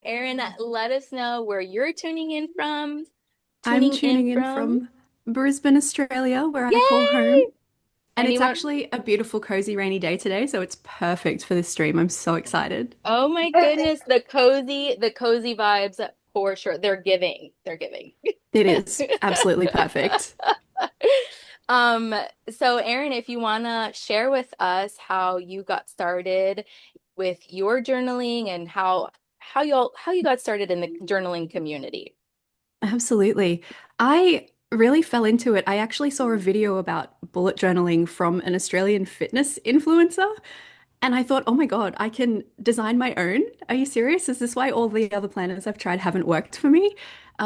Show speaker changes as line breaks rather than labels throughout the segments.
Erin, let us know where you're tuning in from.
I'm
Tuning in
tuning in
from.
from Brisbane, Australia, where I call home.
Yay!
And it's
Anyone?
actually a beautiful, cozy, rainy day today, so it's perfect for this stream. I'm so excited.
Oh my goodness, the cozy vibes for sure. They're giving. They're giving.
It is absolutely perfect.
Um, so Erin, if you wanna share with us how you got started with your journaling and how you got started in the journaling community.
Absolutely. I really fell into it. I actually saw a video about bullet journaling from an Australian fitness influencer. And I thought, oh my God, I can design my own. Are you serious? Is this why all the other planners I've tried haven't worked for me?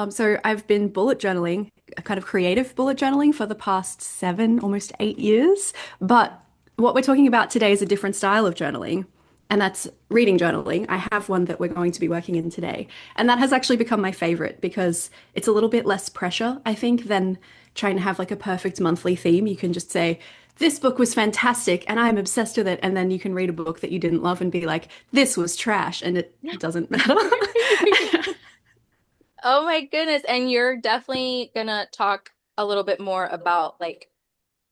So I've been bullet journaling, a kind of creative bullet journaling for the past 7, almost 8 years. But what we're talking about today is a different style of journaling, and that's reading journaling. I have one that we're going to be working in today. And that has actually become my favorite because it's a little bit less pressure, I think, than trying to have like a perfect monthly theme. You can just say, this book was fantastic and I'm obsessed with it. And then you can read a book that you didn't love and be like, this was trash. And it doesn't matter.
Oh my goodness. And you're definitely gonna talk a little bit more about like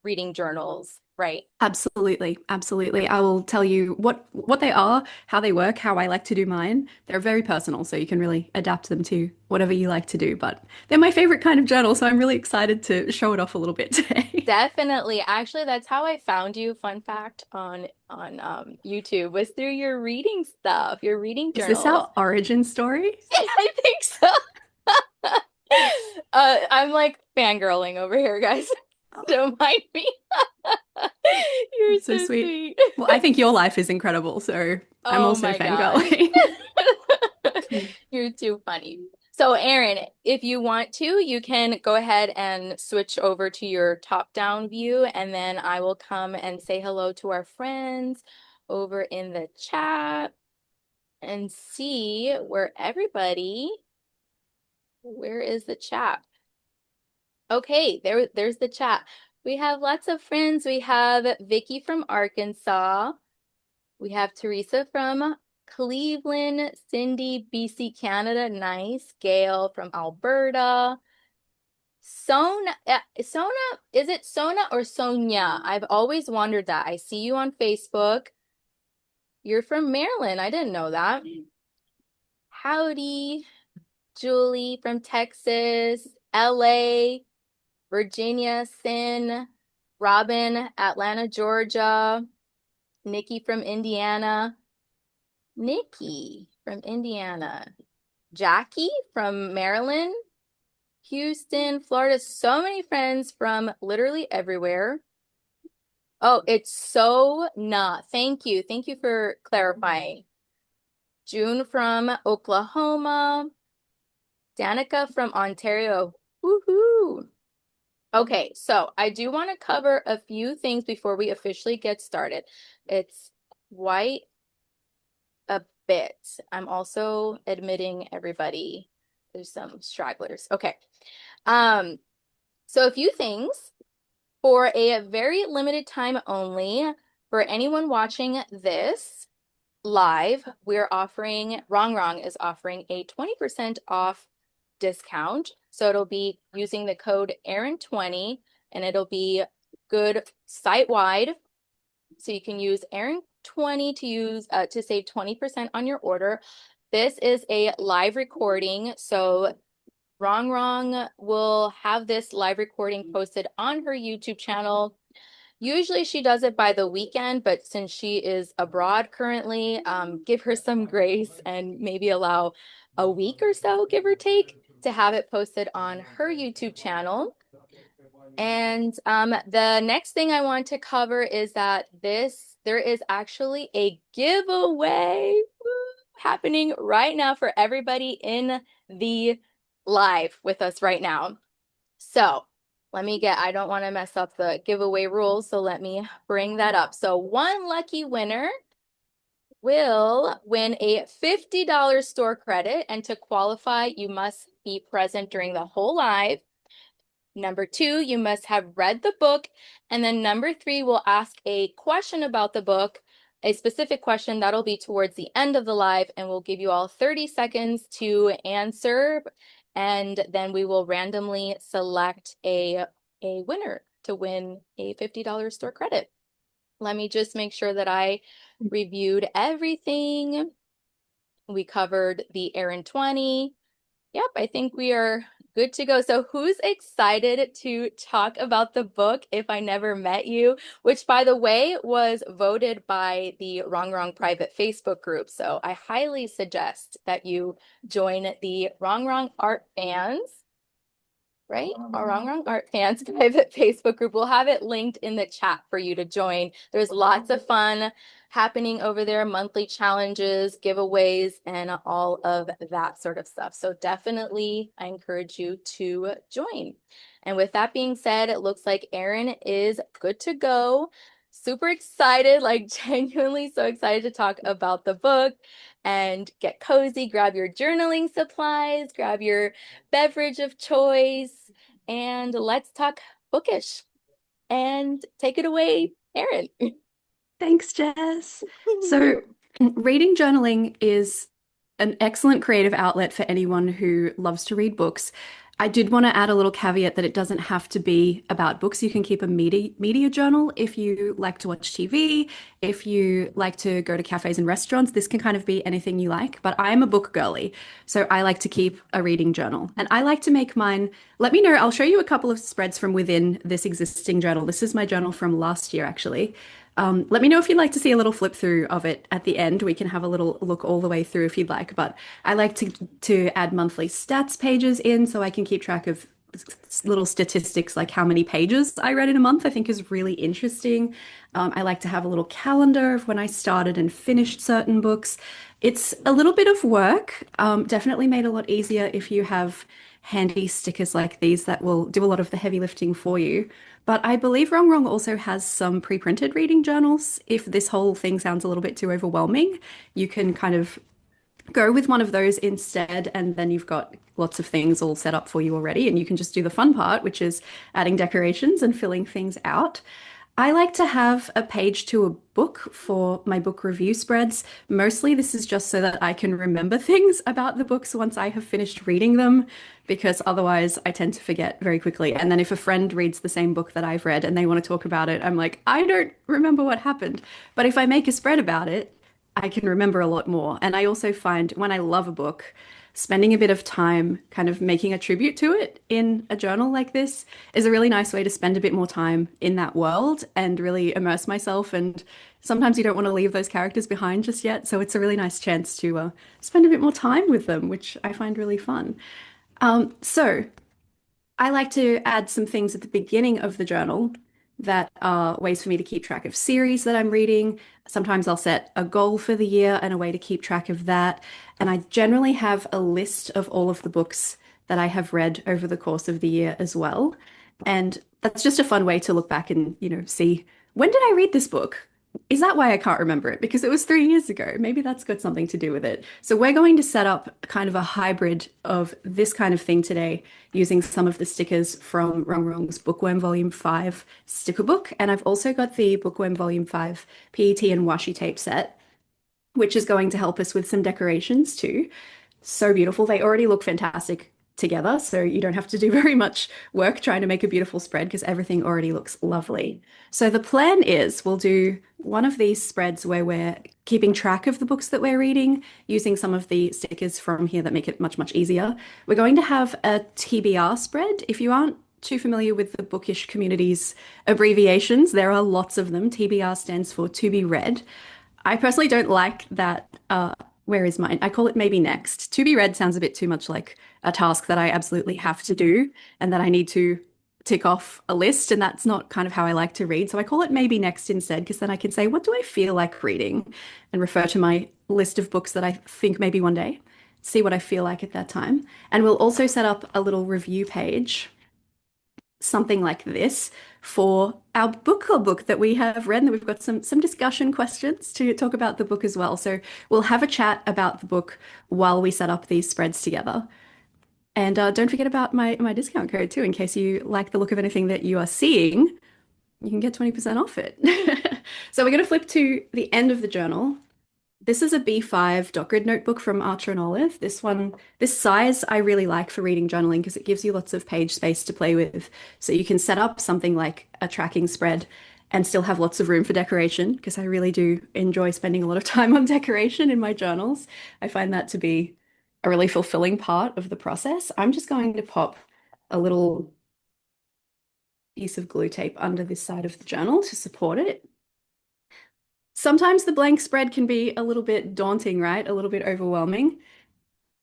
reading journals, right?
Absolutely, absolutely. I will tell you what they are, how they work, how I like to do mine. They're very personal, so you can really adapt them to whatever you like to do. But they're my favorite kind of journal, so I'm really excited to show it off a little bit today.
Definitely. Actually, that's how I found you. Fun fact on YouTube was through your reading stuff, your reading
Is this
journals.
our origin story?
I think so. I'm like fangirling over here, guys. Don't mind me. You're
So
so
sweet.
sweet.
Well, I think your life is incredible, so I'm
Oh
also
my gosh.
fangirling.
You're too funny. So, Erin, if you want to, you can go ahead and switch over to your top-down view, and then I will come and say hello to our friends over in the chat and see where is the chat? Okay, there's the chat. We have lots of friends. We have Vicky from Arkansas. We have Teresa from Cleveland, Cindy, BC, Canada. Nice. Gail from Alberta. Sona, is it Sona or Sonia? I've always wondered that. I see you on Facebook. You're from Maryland. I didn't know that. Howdy, Julie from Texas, LA, Virginia, Sin, Robin, Atlanta, Georgia, Nikki from Indiana. Nikki from Indiana. Jackie from Maryland. Houston, Florida. So many friends from literally everywhere. Oh, it's so not. Thank you. Thank you for clarifying. June from Oklahoma. Danica from Ontario. Woohoo. Okay, so I do want to cover a few things before we officially get started. It's quite a bit. I'm also admitting everybody. There's some stragglers. Okay. Um, so a few things for a very limited time only. For anyone watching this live, we're offering, Wrong Wrong is offering a 20% off discount. So it'll be using the code Aaron20 and it'll be good site-wide. So you can use Aaron20 to save 20% on your order. This is a live recording, so Wrong Wrong will have this live recording posted on her YouTube channel. Usually she does it by the weekend, but since she is abroad currently, give her some grace and maybe allow a week or so, give or take, to have it posted on her YouTube channel. And the next thing I want to cover is that there is actually a giveaway happening right now for everybody in the live with us right now. So I don't want to mess up the giveaway rules, so let me bring that up. So one lucky winner will win a $50 store credit, and to qualify, you must be present during the whole live. Number two, you must have read the book. And then number three, we'll ask a question about the book. a specific question that'll be towards the end of the live, and we'll give you all 30 seconds to answer, and then we will randomly select a winner to win a $50 store credit. Let me just make sure that I reviewed everything. We covered the Erin 20. Yep, I think we are good to go. So who's excited to talk about the book, If I Never Met You, which, by the way, was voted by the Wrong Wrong private Facebook group. So I highly suggest that you join the Wrong Wrong Art fans, right? Our Wrong Wrong Art fans private Facebook group. We'll have it linked in the chat for you to join. There's lots of fun happening over there, monthly challenges, giveaways, and all of that sort of stuff. So definitely, I encourage you to join. And with that being said, it looks like Erin is good to go. Super excited, like genuinely so excited to talk about the book and get cozy. Grab your journaling supplies, grab your beverage of choice, and let's talk bookish. And take it away, Erin.
Thanks, Jess.
Thank
So,
you.
reading journaling is an excellent creative outlet for anyone who loves to read books. I did want to add a little caveat that it doesn't have to be about books. You can keep a media journal if you like to watch TV, if you like to go to cafes and restaurants. This can kind of be anything you like, but I'm a book girly, so I like to keep a reading journal. And I like to make mine. Let me know. I'll show you a couple of spreads from within this existing journal. This is my journal from last year, actually. Let me know if you'd like to see a little flip through of it at the end. We can have a little look all the way through if you'd like. But I like to add monthly stats pages in so I can keep track of little statistics like how many pages I read in a month. I think is really interesting. I like to have a little calendar of when I started and finished certain books. It's a little bit of work. Definitely made a lot easier if you have handy stickers like these that will do a lot of the heavy lifting for you. But I believe Wrong Wrong also has some pre-printed reading journals. If this whole thing sounds a little bit too overwhelming, you can kind of go with one of those instead, and then you've got lots of things all set up for you already, and you can just do the fun part, which is adding decorations and filling things out. I like to have a page to a book for my book review spreads. Mostly, this is just so that I can remember things about the books once I have finished reading them, because otherwise I tend to forget very quickly. And then if a friend reads the same book that I've read and they want to talk about it, I'm like, I don't remember what happened. But if I make a spread about it, I can remember a lot more. And I also find when I love a book, spending a bit of time kind of making a tribute to it in a journal like this is a really nice way to spend a bit more time in that world and really immerse myself. And sometimes you don't want to leave those characters behind just yet. So it's a really nice chance to spend a bit more time with them, which I find really fun. So I like to add some things at the beginning of the journal that are ways for me to keep track of series that I'm reading. Sometimes I'll set a goal for the year and a way to keep track of that. And I generally have a list of all of the books that I have read over the course of the year as well. And that's just a fun way to look back and, see when did I read this book? Is that why I can't remember it? Because it was 3 years ago. Maybe that's got something to do with it. So we're going to set up kind of a hybrid of this kind of thing today using some of the stickers from Wrong Wrong's Bookworm Volume 5 sticker book. And I've also got the Bookworm Volume 5 PET and washi tape set, which is going to help us with some decorations too. So beautiful. They already look fantastic together, so you don't have to do very much work trying to make a beautiful spread because everything already looks lovely. So the plan is we'll do one of these spreads where we're keeping track of the books that we're reading using some of the stickers from here that make it much, much easier. We're going to have a TBR spread. If you aren't too familiar with the bookish community's abbreviations, there are lots of them. TBR stands for to be read. I personally don't like that. Where is mine? I call it maybe next. To be read sounds a bit too much like a task that I absolutely have to do and that I need to tick off a list. And that's not kind of how I like to read. So I call it maybe next instead, because then I can say, what do I feel like reading? And refer to my list of books that I think maybe one day, see what I feel like at that time. And we'll also set up a little review page, something like this, for our book club book that we have read, and we've got some discussion questions to talk about the book as well. So we'll have a chat about the book while we set up these spreads together. And don't forget about my discount code too, in case you like the look of anything that you are seeing. you can get 20% off it. So we're going to flip to the end of the journal. This is a B5 dot grid notebook from Archer and Olive. This one, this size I really like for reading journaling because it gives you lots of page space to play with. So you can set up something like a tracking spread and still have lots of room for decoration because I really do enjoy spending a lot of time on decoration in my journals. I find that to be a really fulfilling part of the process. I'm just going to pop a little piece of glue tape under this side of the journal to support it. Sometimes the blank spread can be a little bit daunting, right? A little bit overwhelming.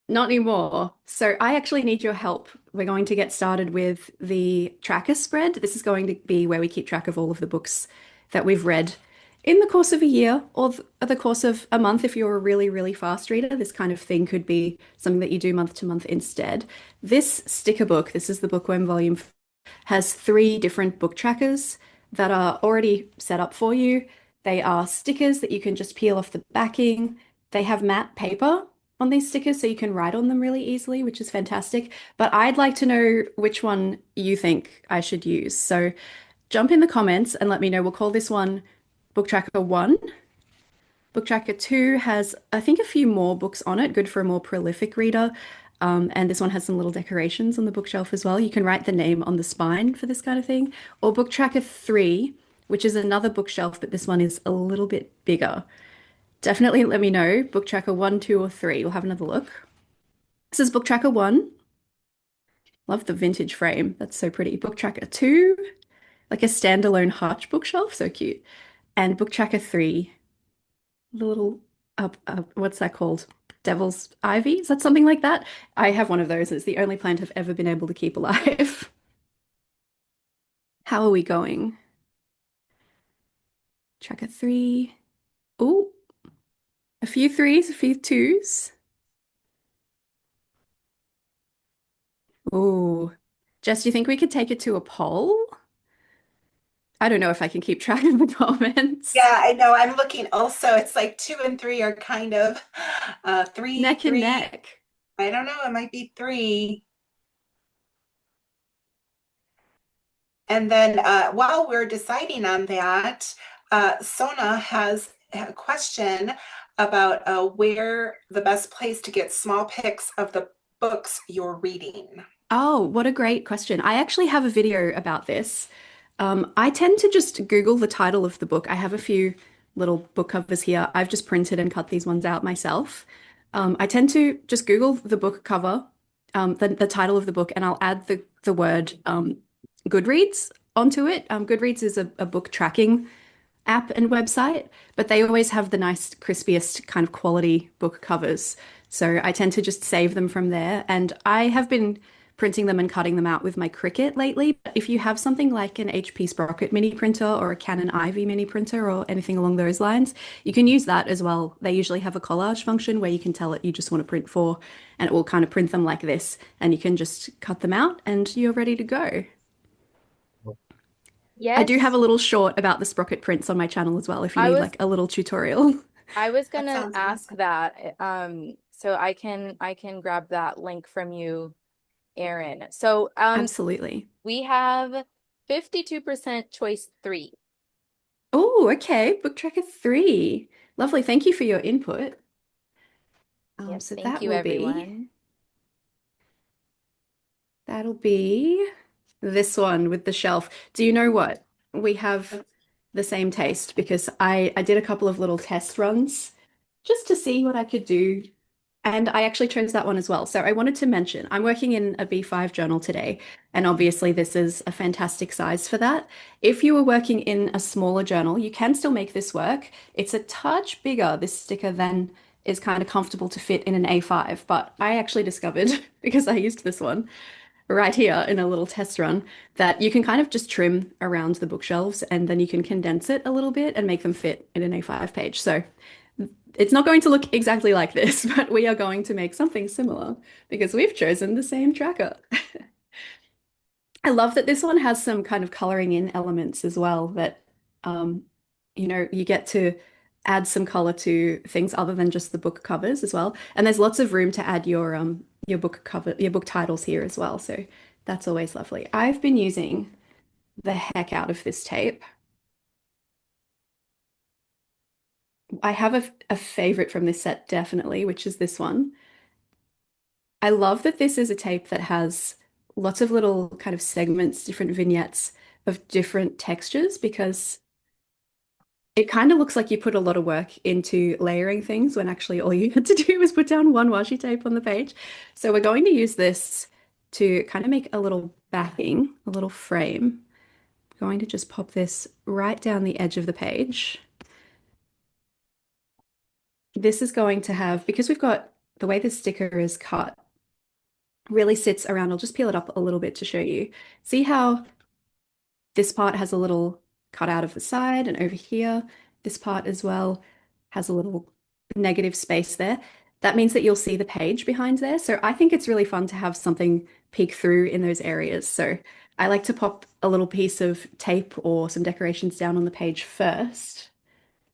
Not anymore. So I actually need your help. We're going to get started with the tracker spread. This is going to be where we keep track of all of the books that we've read in the course of a year or the course of a month. If you're a really, really fast reader, this kind of thing could be something that you do month to month instead. This sticker book, this is the Bookworm volume, has three different book trackers that are already set up for you. They are stickers that you can just peel off the backing. They have matte paper on these stickers so you can write on them really easily, which is fantastic. But I'd like to know which one you think I should use. So jump in the comments and let me know. We'll call this one Book Tracker 1. Book Tracker 2 has, I think, a few more books on it, good for a more prolific reader. And this one has some little decorations on the bookshelf as well. You can write the name on the spine for this kind of thing. Or Book Tracker 3, which is another bookshelf, but this one is a little bit bigger. Definitely let me know. Book Tracker 1, 2, or 3. We'll have another look. This is Book Tracker 1. Love the vintage frame. That's so pretty. Book Tracker 2, like a standalone Hutch bookshelf. So cute. And Book Tracker 3, the little what's that called? Devil's ivy? Is that something like that? I have one of those. It's the only plant I've ever been able to keep alive. How are we going? Tracker 3. Oh, a few threes, a few twos. Oh, Jess, do you think we could take it to a poll? I don't know if I can keep track of the comments.
Yeah, I know. I'm looking also. It's like two and three are kind of three,
Neck and
three.
neck.
I don't know. It might be three. And then while we're deciding on that, Sona has a question about where the best place to get small pics of the books you're reading.
Oh, what a great question. I actually have a video about this. I tend to just Google the title of the book. I have a few little book covers here. I've just printed and cut these ones out myself. I tend to just Google the book cover, the title of the book, and I'll add the word Goodreads onto it. Goodreads is a book tracking app and website, but they always have the nice, crispiest kind of quality book covers. So I tend to just save them from there. And I have been printing them and cutting them out with my Cricut lately. But if you have something like an HP Sprocket mini printer or a Canon Ivy mini printer or anything along those lines, you can use that as well. They usually have a collage function where you can tell it you just want to print for, and it will kind of print them like this. And you can just cut them out and you're ready to go. I do have
Yes,
a little short about the sprocket prints on my channel as well, if you
I
need
was
like a little tutorial.
I was
That
gonna
sounds
ask
awesome.
that. So I can grab that link from you, Erin. So
Absolutely.
we have 52% choice three.
Oh, okay. Book tracker 3. Lovely. Thank you for your input.
Yep,
So
thank
that
you,
will be,
everyone.
that'll be this one with the shelf. Do you know what? We have the same taste because I did a couple of little test runs just to see what I could do. And I actually chose that one as well. So I wanted to mention I'm working in a B5 journal today, and obviously this is a fantastic size for that. If you were working in a smaller journal, you can still make this work. It's a touch bigger, this sticker, than is kind of comfortable to fit in an A5, but I actually discovered, because I used this one right here in a little test run, that you can kind of just trim around the bookshelves and then you can condense it a little bit and make them fit in an A5 page. So it's not going to look exactly like this, but we are going to make something similar because we've chosen the same tracker. I love that this one has some kind of coloring in elements as well that um, you get to add some color to things other than just the book covers as well. And there's lots of room to add your book cover, your book titles here as well. So that's always lovely. I've been using the heck out of this tape. I have a favorite from this set, definitely, which is this one. I love that this is a tape that has lots of little kind of segments, different vignettes of different textures because it kind of looks like you put a lot of work into layering things when actually all you had to do was put down one washi tape on the page. So we're going to use this to kind of make a little backing, a little frame. I'm going to just pop this right down the edge of the page. This is going to have, because we've got the way the sticker is cut, really sits around. I'll just peel it up a little bit to show you. See how this part has a little cut out of the side, and over here, this part as well has a little negative space there. That means that you'll see the page behind there. So I think it's really fun to have something peek through in those areas. So I like to pop a little piece of tape or some decorations down on the page first,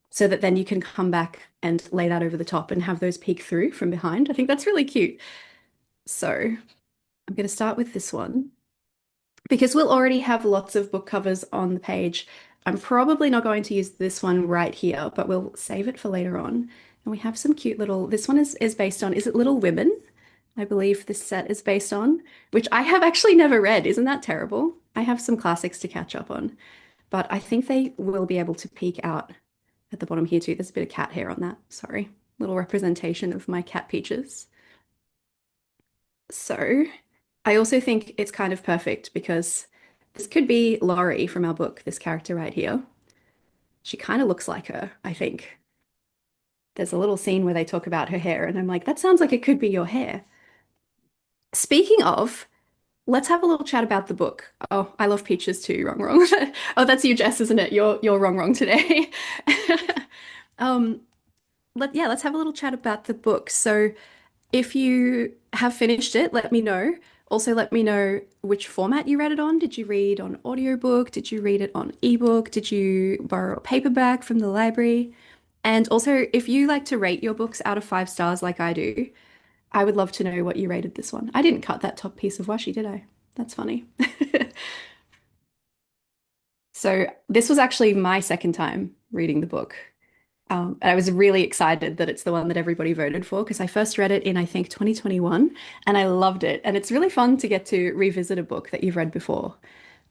so that then you can come back and lay that over the top and have those peek through from behind. I think that's really cute. So I'm going to start with this one. Because we'll already have lots of book covers on the page, I'm probably not going to use this one right here, but we'll save it for later on. And we have some cute little, this one is based on, is it Little Women? I believe this set is based on, which I have actually never read. Isn't that terrible? I have some classics to catch up on, but I think they will be able to peek out at the bottom here too. There's a bit of cat hair on that. Sorry. Little representation of my cat peaches. So I also think it's kind of perfect because this could be Laurie from our book, this character right here. She kind of looks like her, I think. There's a little scene where they talk about her hair, and I'm like, that sounds like it could be your hair. Speaking of, let's have a little chat about the book. Oh, I love peaches too. Wrong, wrong. Oh, that's you, Jess, isn't it? You're wrong, wrong today. Um, let's have a little chat about the book. So if you have finished it, let me know. Also, let me know which format you read it on. Did you read on audiobook? Did you read it on ebook? Did you borrow a paperback from the library? And also, if you like to rate your books out of 5 stars like I do, I would love to know what you rated this one. I didn't cut that top piece of washi, did I? That's funny. So this was actually my second time reading the book. And I was really excited that it's the one that everybody voted for because I first read it in, I think, 2021, and I loved it. And it's really fun to get to revisit a book that you've read before.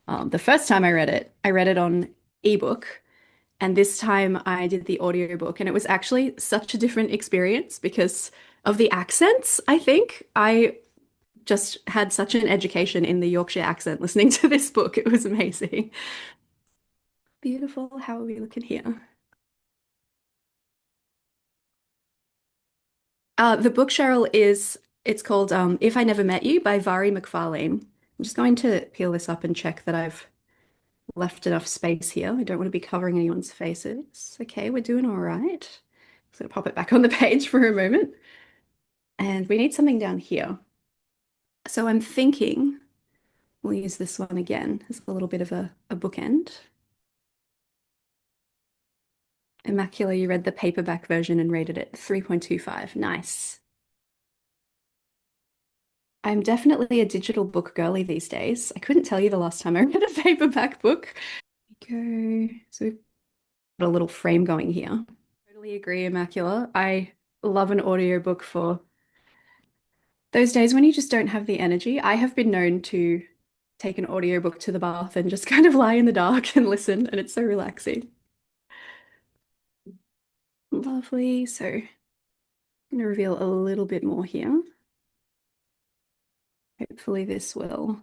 The first time I read it on ebook, and this time I did the audiobook, and it was actually such a different experience because of the accents, I think. I just had such an education in the Yorkshire accent listening to this book. It was amazing. Beautiful. How are we looking here? The book, Cheryl, it's called If I Never Met You by Vari McFarlane. I'm just going to peel this up and check that I've left enough space here. I don't want to be covering anyone's faces. Okay, we're doing all right. Just gonna pop it back on the page for a moment. And we need something down here. So I'm thinking we'll use this one again as a little bit of a bookend. Immacula, you read the paperback version and rated it 3.25. Nice. I'm definitely a digital book girly these days. I couldn't tell you the last time I read a paperback book. Go. So we've got a little frame going here. Totally agree, Immacula. I love an audiobook for those days when you just don't have the energy. I have been known to take an audiobook to the bath and just kind of lie in the dark and listen, and it's so relaxing. Lovely. So I'm going to reveal a little bit more here. Hopefully this will.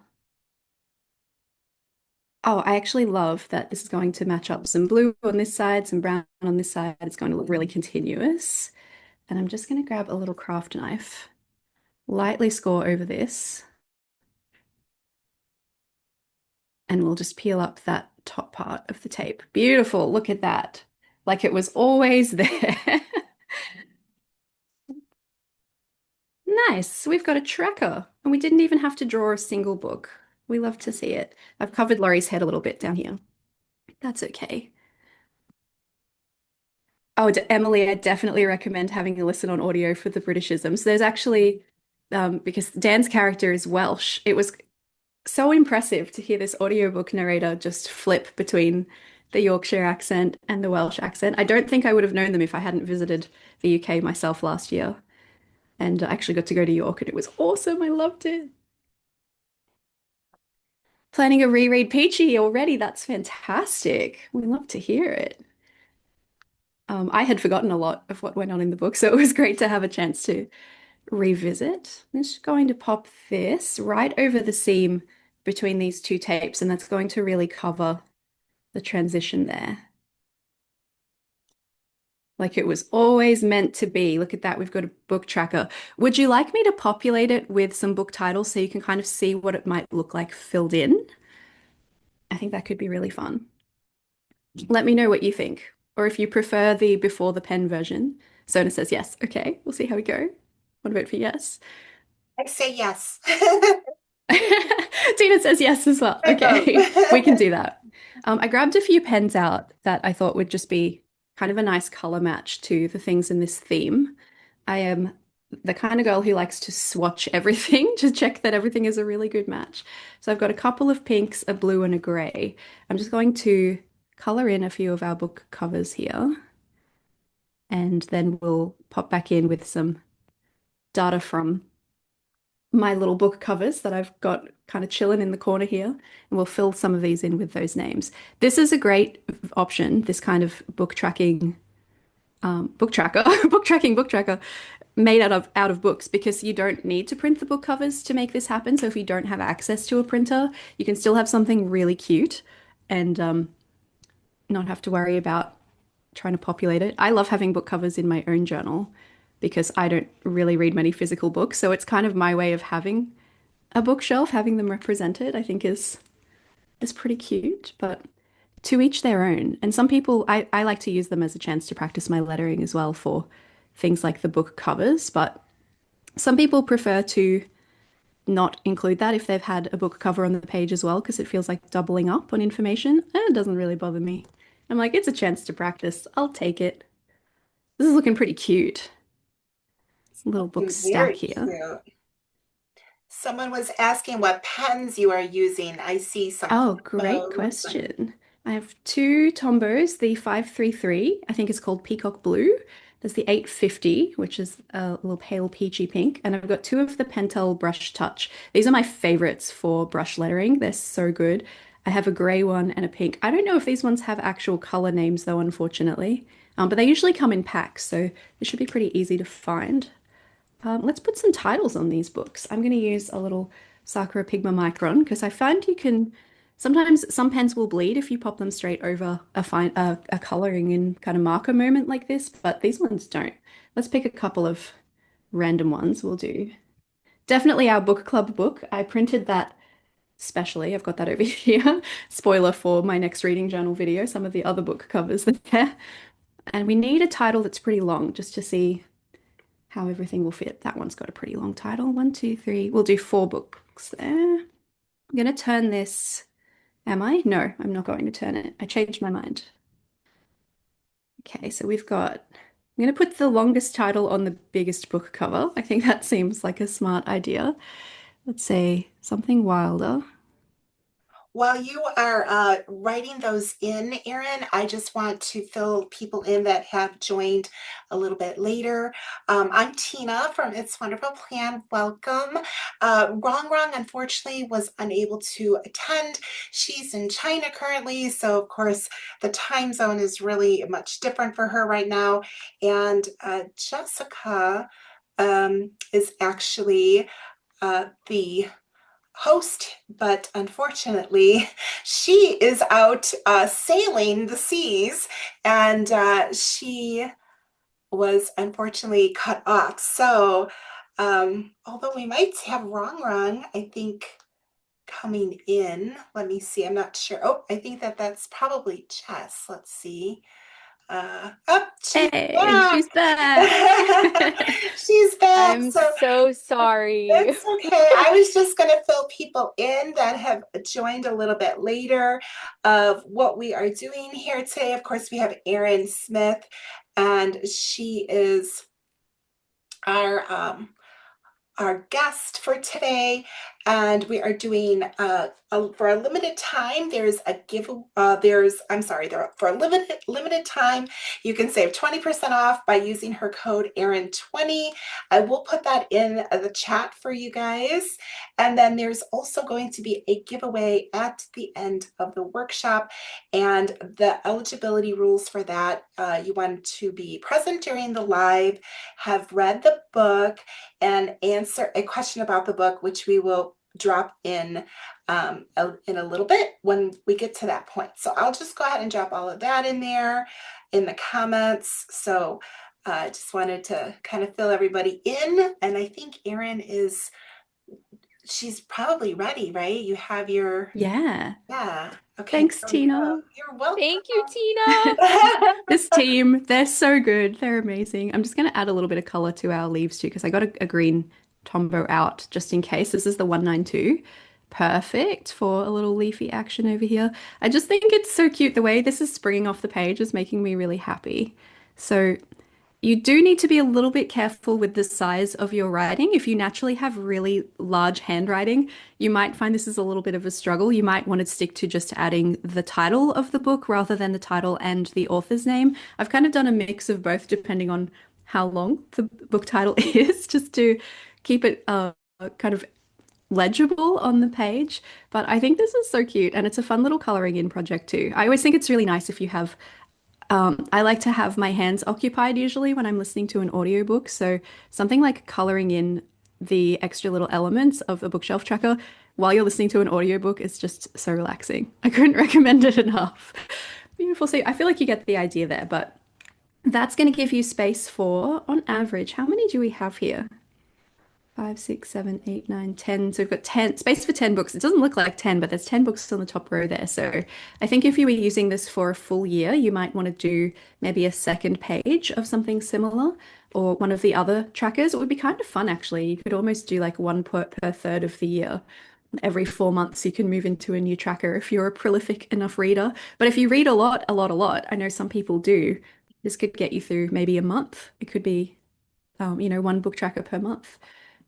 Oh, I actually love that this is going to match up some blue on this side, some brown on this side. It's going to look really continuous. And I'm just going to grab a little craft knife, lightly score over this, and we'll just peel up that top part of the tape. Beautiful. Look at that. Like it was always there. Nice. We've got a tracker, and we didn't even have to draw a single book. We love to see it. I've covered Laurie's head a little bit down here. That's okay. Oh, Emily, I definitely recommend having a listen on audio for the Britishisms. There's actually, because Dan's character is Welsh, it was so impressive to hear this audiobook narrator just flip between the Yorkshire accent and the Welsh accent. I don't think I would have known them if I hadn't visited the UK myself last year. And I actually got to go to York and it was awesome. I loved it. Planning a reread Peachy already. That's fantastic. We love to hear it. I had forgotten a lot of what went on in the book, so it was great to have a chance to revisit. I'm just going to pop this right over the seam between these two tapes, and that's going to really cover the transition there. Like it was always meant to be. Look at that, we've got a book tracker. Would you like me to populate it with some book titles so you can kind of see what it might look like filled in? I think that could be really fun. Let me know what you think. Or if you prefer the before the pen version. Sona says yes. Okay, we'll see how we go. One vote for yes.
I say yes.
Tina says yes as well.
I
Okay, we can
vote.
do that. I grabbed a few pens out that I thought would just be kind of a nice color match to the things in this theme. I am the kind of girl who likes to swatch everything to check that everything is a really good match. So I've got a couple of pinks, a blue, and a gray. I'm just going to color in a few of our book covers here, and then we'll pop back in with some data from my little book covers that I've got kind of chilling in the corner here, and we'll fill some of these in with those names. This is a great option, this kind of book tracking, book tracker, book tracker made out of books because you don't need to print the book covers to make this happen. So if you don't have access to a printer, you can still have something really cute and not have to worry about trying to populate it. I love having book covers in my own journal because I don't really read many physical books. So it's kind of my way of having a bookshelf, having them represented, I think is pretty cute, but to each their own. And some people, I like to use them as a chance to practice my lettering as well for things like the book covers, but some people prefer to not include that if they've had a book cover on the page as well, because it feels like doubling up on information. And it doesn't really bother me. I'm like, it's a chance to practice. I'll take it. This is looking pretty cute. Little book stack
Very
here.
cute. Someone was asking what pens you are using. I see some
Oh, great
Tombows and
question. I have two Tombos, the 533, I think it's called Peacock Blue. There's the 850, which is a little pale peachy pink. And I've got two of the Pentel Brush Touch. These are my favorites for brush lettering. They're so good. I have a gray one and a pink. I don't know if these ones have actual color names though, unfortunately. But they usually come in packs, so they should be pretty easy to find. Let's put some titles on these books. I'm going to use a little Sakura Pigma Micron because I find you can sometimes some pens will bleed if you pop them straight over a coloring in kind of marker moment like this, but these ones don't. Let's pick a couple of random ones. We'll do definitely our book club book. I printed that specially. I've got that over here. Spoiler for my next reading journal video, some of the other book covers there. And we need a title that's pretty long just to see how everything will fit. That one's got a pretty long title. One, two, three. We'll do four books there. I'm going to turn this. Am I? No, I'm not going to turn it. I changed my mind. Okay, so we've got. I'm going to put the longest title on the biggest book cover. I think that seems like a smart idea. Let's say something wilder.
while you are writing those in, Erin, I just want to fill people in that have joined a little bit later. I'm Tina from It's Wonderful Plan. Welcome. Wrong, unfortunately, was unable to attend. She's in China currently, so of course the time zone is really much different for her right now. And Jessica is actually the host, but unfortunately, she is out sailing the seas and she was unfortunately cut off. So, although we might have wrong, I think coming in, let me see, I'm not sure. Oh, I think that's probably Jess. Let's see. Oh, she's
Hey,
back.
she's back.
She's back.
I'm
So
so sorry.
that's okay. I was just going to fill people in that have joined a little bit later of what we are doing here today. Of course, we have Erin Smith, and she is our our guest for today, and we are doing for a limited time. There's a give. I'm sorry. For a limited time, you can save 20% off by using her code Erin20. I will put that in the chat for you guys. And then there's also going to be a giveaway at the end of the workshop, and the eligibility rules for that. You want to be present during the live, have read the book, and answer a question about the book, which we will drop in a little bit when we get to that point. So I'll just go ahead and drop all of that in there in the comments. So I just wanted to kind of fill everybody in. And I think Erin she's probably ready, right? You have your,
Yeah.
yeah. Okay,
Thanks,
there we go.
Tina.
You're welcome.
Thank you, Tina.
This team, they're so good. They're amazing. I'm just going to add a little bit of color to our leaves too, because I got a green Tombow out just in case. This is the 192. Perfect for a little leafy action over here. I just think it's so cute. The way this is springing off the page is making me really happy. So you do need to be a little bit careful with the size of your writing. If you naturally have really large handwriting, you might find this is a little bit of a struggle. You might want to stick to just adding the title of the book rather than the title and the author's name. I've kind of done a mix of both depending on how long the book title is, just to keep it kind of legible on the page. But I think this is so cute and it's a fun little coloring in project too. I always think it's really nice if you have I like to have my hands occupied usually when I'm listening to an audiobook. So something like coloring in the extra little elements of a bookshelf tracker while you're listening to an audiobook is just so relaxing. I couldn't recommend it enough. Beautiful. So I feel like you get the idea there, but that's going to give you space for, on average, how many do we have here? 5, 6, 7, 8, 9, 10. So we've got 10 space for 10 books. It doesn't look like 10, but there's 10 books on the top row there. So I think if you were using this for a full year, you might want to do maybe a second page of something similar or one of the other trackers. It would be kind of fun, actually. You could almost do like one per third of the year. Every 4 months, you can move into a new tracker if you're a prolific enough reader. But if you read a lot, I know some people do, this could get you through maybe a month. It could be, one book tracker per month,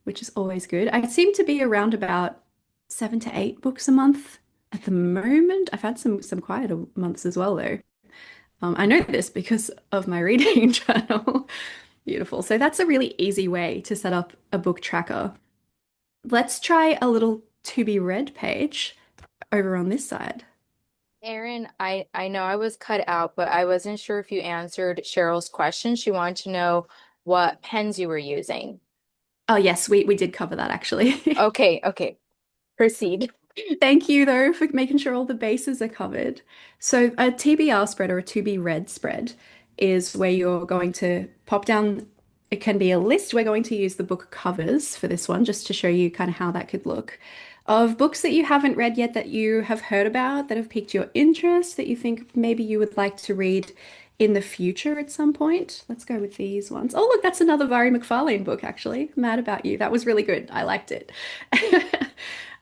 which is always good. I seem to be around about 7 to 8 books a month at the moment. I've had some quieter months as well, though. I know this because of my reading journal. Beautiful. So that's a really easy way to set up a book tracker. Let's try a little to be read page over on this side.
Erin, I know I was cut out, but I wasn't sure if you answered Cheryl's question. She wanted to know what pens you were using.
Oh, yes, we did cover that actually.
Okay, okay. Proceed.
Thank you, though, for making sure all the bases are covered. So, a TBR spread or a to be read spread is where you're going to pop down, it can be a list. We're going to use the book covers for this one just to show you kind of how that could look. Of books that you haven't read yet that you have heard about, that have piqued your interest, that you think maybe you would like to read in the future at some point. Let's go with these ones. Oh, look, that's another Vari McFarlane book, actually. Mad About You. That was really good. I liked it.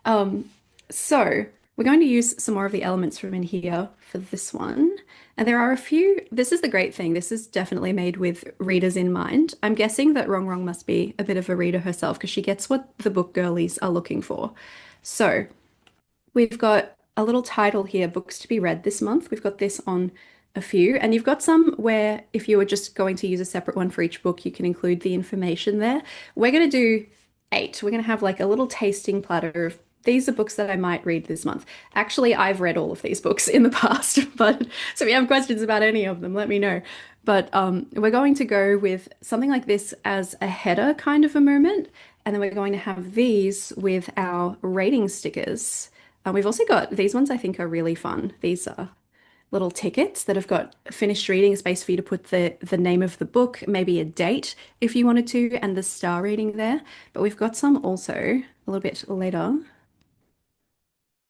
Um, so we're going to use some more of the elements from in here for this one. And there are a few, this is the great thing. This is definitely made with readers in mind. I'm guessing that Wrong Wrong must be a bit of a reader herself because she gets what the book girlies are looking for. So we've got a little title here, books to be read this month. We've got this on a few, and you've got some where if you were just going to use a separate one for each book, you can include the information there. We're going to do 8. We're going to have like a little tasting platter of these are books that I might read this month. Actually, I've read all of these books in the past, but so if you have questions about any of them, let me know. But we're going to go with something like this as a header kind of a moment, and then we're going to have these with our rating stickers. We've also got these ones I think are really fun. These are little tickets that have got finished reading, a space for you to put the name of the book, maybe a date if you wanted to, and the star rating there. But we've got some also a little bit later.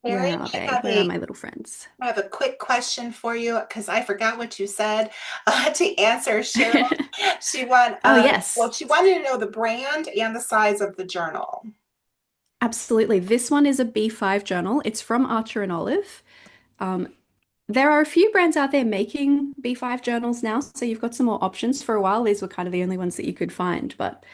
Where
Erin,
are they? Where are my little friends?
I have a quick question for you because I forgot what you said to answer Cheryl.
Oh, yes,
She wanted to know the brand and the size of the journal.
absolutely. This one is a B5 journal. It's from Archer and Olive. Um, there are a few brands out there making B5 journals now, so you've got some more options. For a while, these were kind of the only ones that you could find, but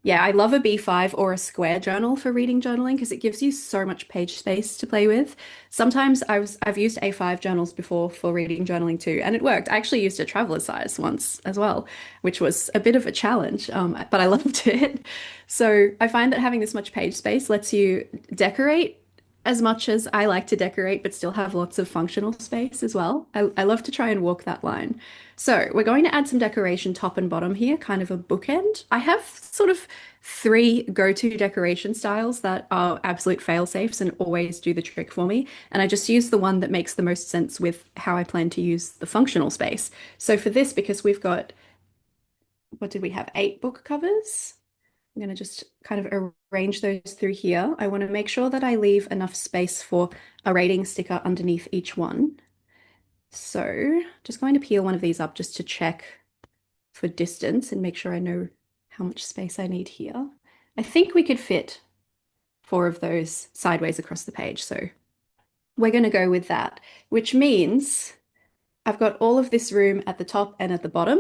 Yeah, I love a B5 or a square journal for reading journaling because it gives you so much page space to play with. Sometimes I've used A5 journals before for reading journaling too, and it worked. I actually used a traveler size once as well, which was a bit of a challenge, but I loved it. So I find that having this much page space lets you decorate as much as I like to decorate, but still have lots of functional space as well. I love to try and walk that line. So we're going to add some decoration top and bottom here, kind of a bookend. I have sort of three go-to decoration styles that are absolute fail-safes and always do the trick for me. And I just use the one that makes the most sense with how I plan to use the functional space. So for this, because we've got, what did we have? 8 book covers. I'm going to just kind of arrange those through here. I want to make sure that I leave enough space for a rating sticker underneath each one. So just going to peel one of these up just to check for distance and make sure I know how much space I need here. I think we could fit 4 of those sideways across the page. So we're going to go with that, which means I've got all of this room at the top and at the bottom.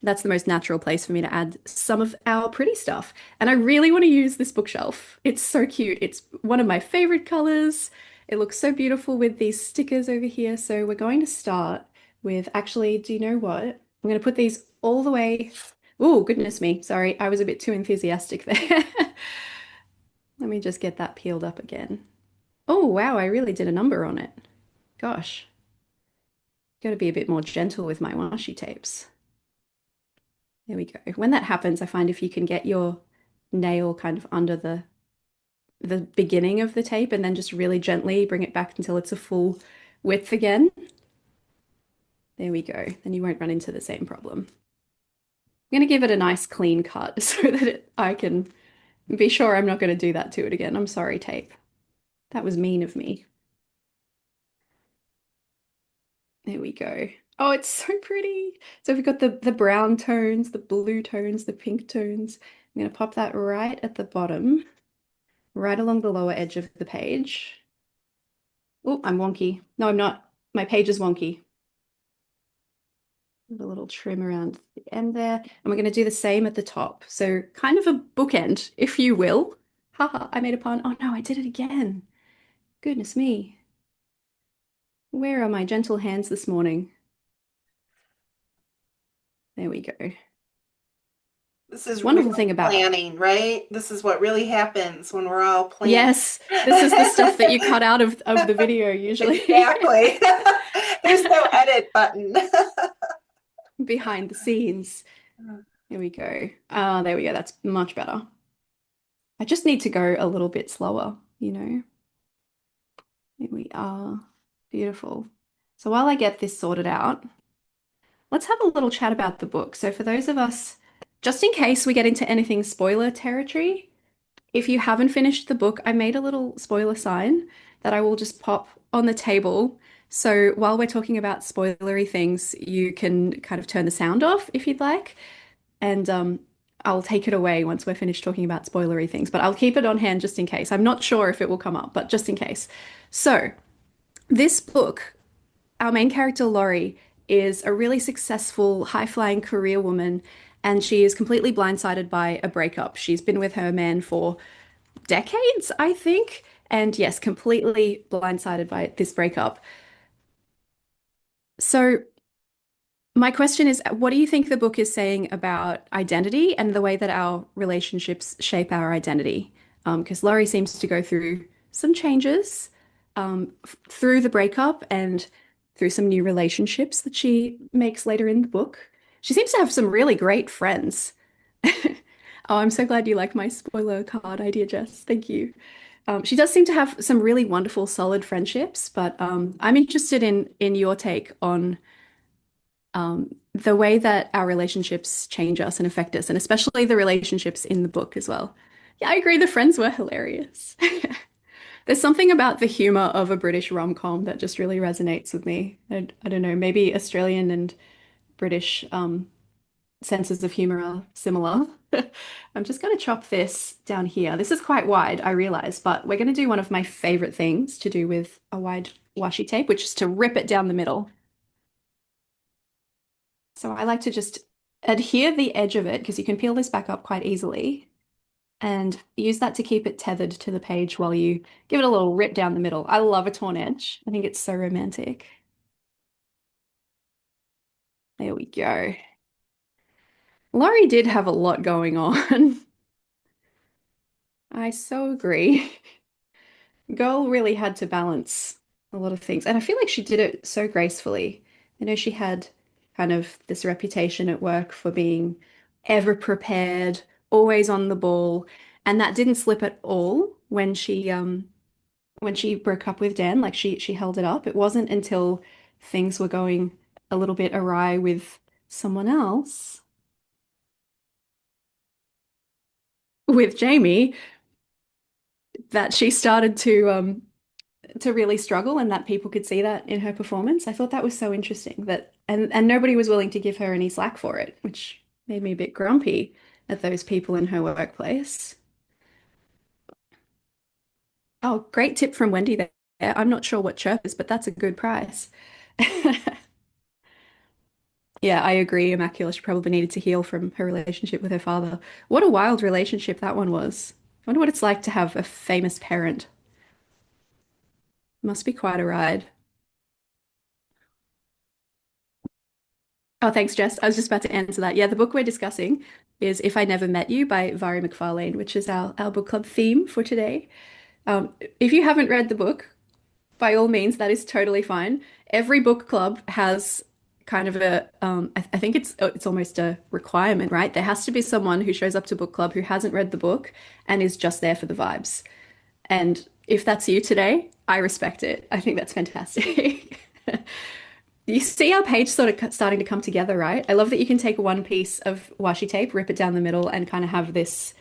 That's the most natural place for me to add some of our pretty stuff. And I really want to use this bookshelf. It's so cute. It's one of my favorite colors. It looks so beautiful with these stickers over here. So we're going to start with, actually, do you know what? I'm going to put these all the way. Oh, goodness me. Sorry, I was a bit too enthusiastic there. Let me just get that peeled up again. Oh, wow, I really did a number on it. Gosh, got to be a bit more gentle with my washi tapes. There we go. When that happens, I find if you can get your nail kind of under the beginning of the tape and then just really gently bring it back until it's a full width again. There we go. Then you won't run into the same problem. I'm going to give it a nice clean cut so that I can be sure I'm not going to do that to it again. I'm sorry, tape. That was mean of me. There we go. Oh, it's so pretty. So we've got the brown tones, the blue tones, the pink tones. I'm going to pop that right at the bottom, right along the lower edge of the page. Oh, I'm wonky. No, I'm not. My page is wonky. A little trim around the end there. And we're going to do the same at the top. So kind of a bookend, if you will. Haha, I made a pun. Oh no, I did it again. Goodness me. Where are my gentle hands this morning? There we go.
This is real
Wonderful thing about,
planning, right? This is what really happens when we're all planning.
yes, this is the stuff that you cut out of the video usually.
Exactly. There's no edit button.
Behind the scenes. Here we go. Ah, there we go. That's much better. I just need to go a little bit slower, you know. Here we are. Beautiful. So while I get this sorted out, let's have a little chat about the book. So for those of us, just in case we get into anything spoiler territory, if you haven't finished the book, I made a little spoiler sign that I will just pop on the table. So while we're talking about spoilery things, you can kind of turn the sound off if you'd like. And I'll take it away once we're finished talking about spoilery things, but I'll keep it on hand just in case. I'm not sure if it will come up, but just in case. So this book, our main character, Laurie, is a really successful, high-flying career woman, and she is completely blindsided by a breakup. She's been with her man for decades, I think, and yes, completely blindsided by this breakup. So my question is, what do you think the book is saying about identity and the way that our relationships shape our identity? Because Laurie seems to go through some changes through the breakup and through some new relationships that she makes later in the book. She seems to have some really great friends. Oh, I'm so glad you like my spoiler card idea, Jess. Thank you. She does seem to have some really wonderful, solid friendships, but I'm interested in your take on the way that our relationships change us and affect us, and especially the relationships in the book as well. Yeah, I agree. The friends were hilarious. There's something about the humor of a British rom-com that just really resonates with me. I don't know, maybe Australian and British senses of humor are similar. I'm just going to chop this down here. This is quite wide, I realize, but we're going to do one of my favorite things to do with a wide washi tape, which is to rip it down the middle. So I like to just adhere the edge of it because you can peel this back up quite easily. and use that to keep it tethered to the page while you give it a little rip down the middle. I love a torn edge. I think it's so romantic. There we go. Laurie did have a lot going on. I so agree. Girl really had to balance a lot of things. And I feel like she did it so gracefully. I know she had kind of this reputation at work for being ever prepared, always on the ball, and that didn't slip at all when she broke up with Dan. Like she held it up. It wasn't until things were going a little bit awry with someone else, with Jamie, that she started to really struggle and that people could see that in her performance. I thought that was so interesting that and nobody was willing to give her any slack for it, which made me a bit grumpy at those people in her workplace. Oh, great tip from Wendy there. I'm not sure what chirp is, but that's a good price. Yeah, I agree. Immaculate probably needed to heal from her relationship with her father. What a wild relationship that one was. I wonder what it's like to have a famous parent. Must be quite a ride. Oh, thanks, Jess. I was just about to answer that. Yeah, the book we're discussing is If I Never Met You by Vari McFarlane, which is our book club theme for today. If you haven't read the book, by all means, that is totally fine. Every book club has kind of I think it's almost a requirement, right? There has to be someone who shows up to book club who hasn't read the book and is just there for the vibes. And if that's you today, I respect it. I think that's fantastic. You see our page sort of starting to come together, right? I love that you can take one piece of washi tape, rip it down the middle, and kind of have this,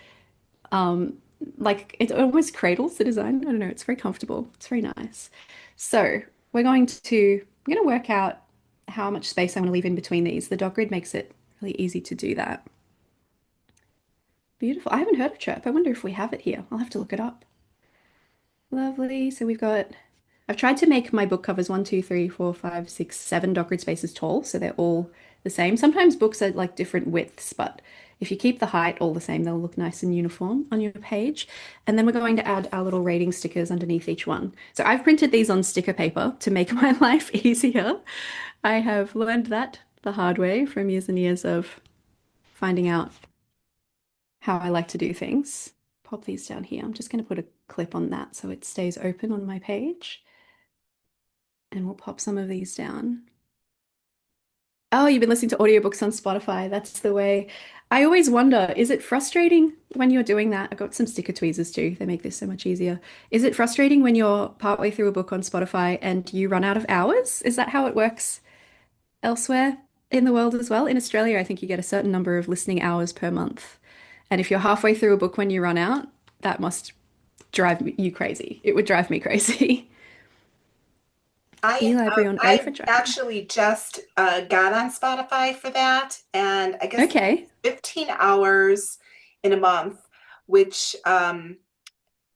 um, like it almost cradles the design. I don't know, it's very comfortable. It's very nice. So I'm going to work out how much space I want to leave in between these. The dot grid makes it really easy to do that. Beautiful. I haven't heard of chirp. I wonder if we have it here. I'll have to look it up. Lovely. So I've tried to make my book covers 1, 2, 3, 4, 5, 6, 7 dot grid spaces tall, so they're all the same. Sometimes books are like different widths, but if you keep the height all the same, they'll look nice and uniform on your page. And then we're going to add our little rating stickers underneath each one. So I've printed these on sticker paper to make my life easier. I have learned that the hard way from years and years of finding out how I like to do things. Pop these down here. I'm just going to put a clip on that so it stays open on my page. And we'll pop some of these down. Oh, you've been listening to audiobooks on Spotify. That's the way. I always wonder, is it frustrating when you're doing that? I've got some sticker tweezers too. They make this so much easier. Is it frustrating when you're partway through a book on Spotify and you run out of hours? Is that how it works elsewhere in the world as well? In Australia, I think you get a certain number of listening hours per month. And if you're halfway through a book when you run out, that must drive you crazy. It would drive me crazy. E-library on
I
Overdrive.
actually just got on Spotify for that, and I guess
Okay.
15 hours in a month, which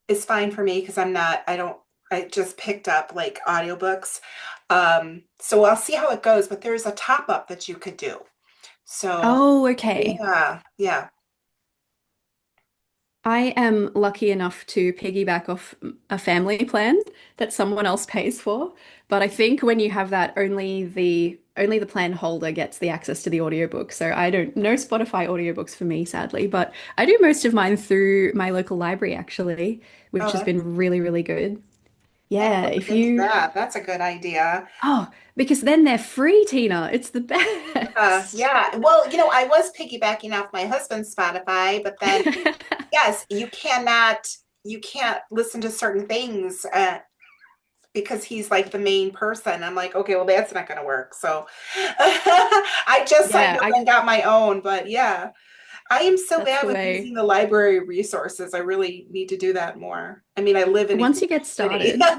is fine for me because I just picked up like audiobooks. So I'll see how it goes, but there's a top up that you could do. So
Oh, okay.
yeah, yeah.
I am lucky enough to piggyback off a family plan that someone else pays for. But I think when you have that, only the plan holder gets the access to the audiobook. So I don't no Spotify audiobooks for me, sadly. But I do most of mine through my local library, actually,
Oh,
which has been really, really good.
I
Yeah,
have to
if
look into
you
that. That's a good idea.
oh, because then they're free, Tina. It's the best.
Yeah. Well, I was piggybacking off my husband's Spotify, but then yes, you can't listen to certain things because he's like the main person. I'm like, okay, well, that's not going to work. So I just signed
Yeah,
up and got my own, but yeah, I am so
that's
bad
the
with using
way.
the library resources. I really need to do that more. I mean, I live in a
Once
huge
you get
city.
started,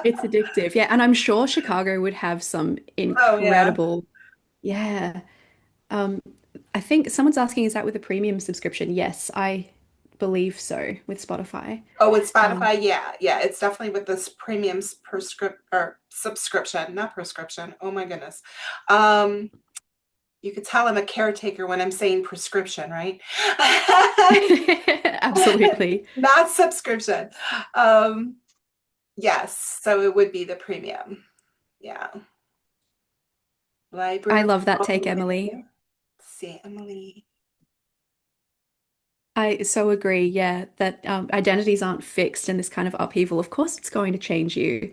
it's addictive. Yeah, and I'm sure Chicago would have some
Oh, yeah.
incredible, yeah. Um, I think someone's asking, is that with a premium subscription? Yes, I believe so with Spotify.
Oh, with
Um,
Spotify, yeah, yeah, it's definitely with this premium prescript or subscription, not prescription. Oh my goodness. Um, You could tell I'm a caretaker when I'm saying prescription, right?
Absolutely.
Not subscription. Um, yes, so it would be the premium. Yeah.
I
Library
love that
all the
take, Emily.
way. Let's see, Emily.
I so agree, yeah, that identities aren't fixed in this kind of upheaval. Of course, it's going to change you.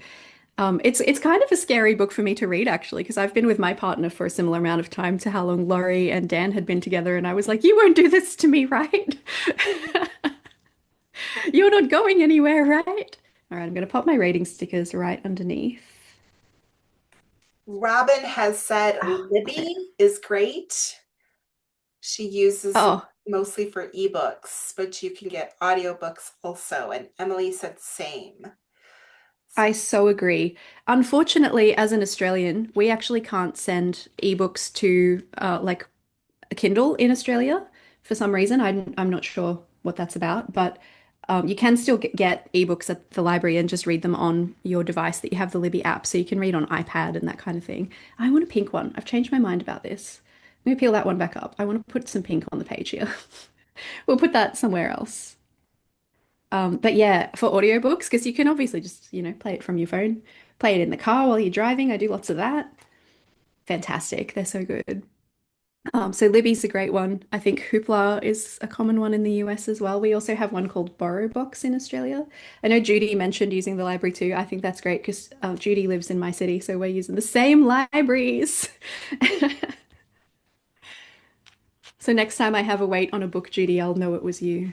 It's kind of a scary book for me to read, actually, because I've been with my partner for a similar amount of time to how long Laurie and Dan had been together, and I was like, "You won't do this to me, right? You're not going anywhere, right?" All right, I'm going to pop my rating stickers right underneath.
Robin has said
Ah,
Libby
perfect.
is great. She uses
Oh,
mostly for ebooks, but you can get audiobooks also. And Emily said same.
I
So
so agree. Unfortunately, as an Australian, we actually can't send ebooks to like a Kindle in Australia for some reason. I'm not sure what that's about, but you can still get ebooks at the library and just read them on your device that you have the Libby app, so you can read on iPad and that kind of thing. I want a pink one. I've changed my mind about this. Let me peel that one back up. I want to put some pink on the page here. We'll put that somewhere else. But yeah, for audiobooks, because you can obviously just, play it from your phone, play it in the car while you're driving. I do lots of that. Fantastic. They're so good. So Libby's a great one. I think Hoopla is a common one in the US as well. We also have one called Borrow Box in Australia. I know Judy mentioned using the library too. I think that's great because Judy lives in my city, so we're using the same libraries. So next time I have a wait on a book, Judy, I'll know it was you.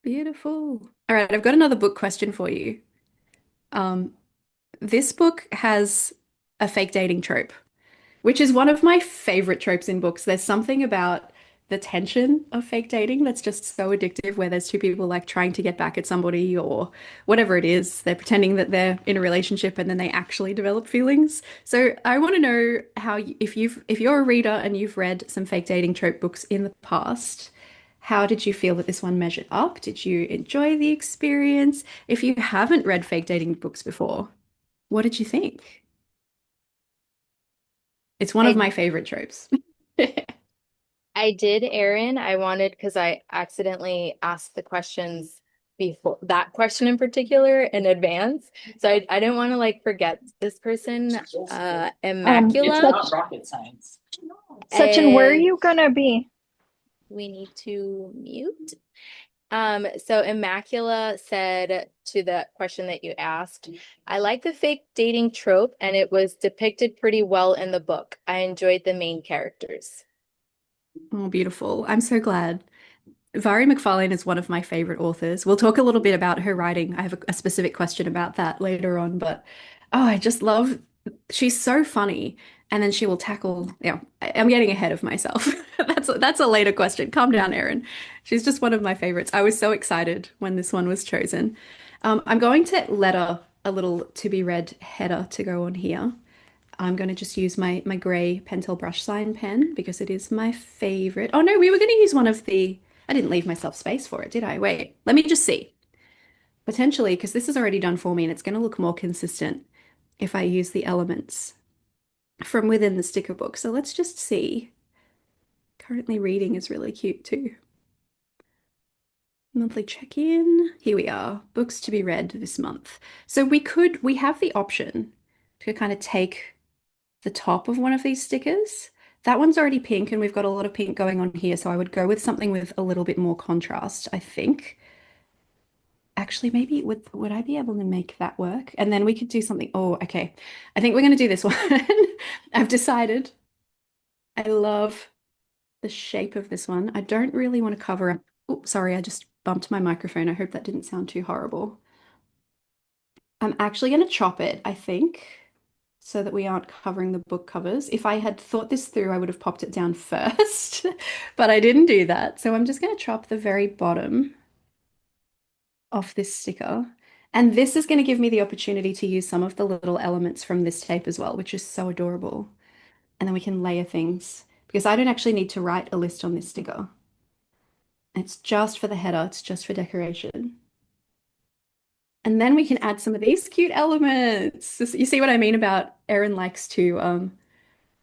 Beautiful. All right, I've got another book question for you. Um, this book has a fake dating trope, which is one of my favorite tropes in books. There's something about the tension of fake dating that's just so addictive, where there's two people like trying to get back at somebody or whatever it is. They're pretending that they're in a relationship and then they actually develop feelings. So I want to know how, if you're a reader and you've read some fake dating trope books in the past, how did you feel that this one measured up? Did you enjoy the experience? If you haven't read fake dating books before, what did you think? It's one of
I
my favorite tropes.
I did, Erin. I wanted because I accidentally asked the questions before that question in particular in advance. So I didn't want to like forget this person,
It's
Immacula.
not rocket science.
Sachin, where are
And
you gonna be?
we need to mute. So Immacula said to the question that you asked, I like the fake dating trope and it was depicted pretty well in the book. I enjoyed the main characters.
Oh, beautiful. I'm so glad. Vari McFarlane is one of my favorite authors. We'll talk a little bit about her writing. I have a specific question about that later on, but oh, I just love she's so funny. And then she will tackle, I'm getting ahead of myself. That's a later question. Calm down, Erin. She's just one of my favorites. I was so excited when this one was chosen. I'm going to letter a little to be read header to go on here. I'm going to just use my grey Pentel brush sign pen because it is my favorite. Oh no, we were going to use one of the, I didn't leave myself space for it, did I? Wait, let me just see. Potentially, because this is already done for me and it's going to look more consistent if I use the elements from within the sticker book. So let's just see. Currently reading is really cute too. Monthly check-in. Here we are. Books to be read this month. So we have the option to kind of take the top of one of these stickers. That one's already pink, and we've got a lot of pink going on here, so I would go with something with a little bit more contrast, I think. Actually, maybe would I be able to make that work? And then we could do something. Oh, okay. I think we're going to do this one. I've decided. I love the shape of this one. I don't really want to cover up. Oh, sorry, I just bumped my microphone. I hope that didn't sound too horrible. I'm actually going to chop it, I think, so that we aren't covering the book covers. If I had thought this through, I would have popped it down first, but I didn't do that. So I'm just going to chop the very bottom off this sticker. And this is going to give me the opportunity to use some of the little elements from this tape as well, which is so adorable. And then we can layer things because I don't actually need to write a list on this sticker. It's just for the header, it's just for decoration. And then we can add some of these cute elements. You see what I mean about Erin likes to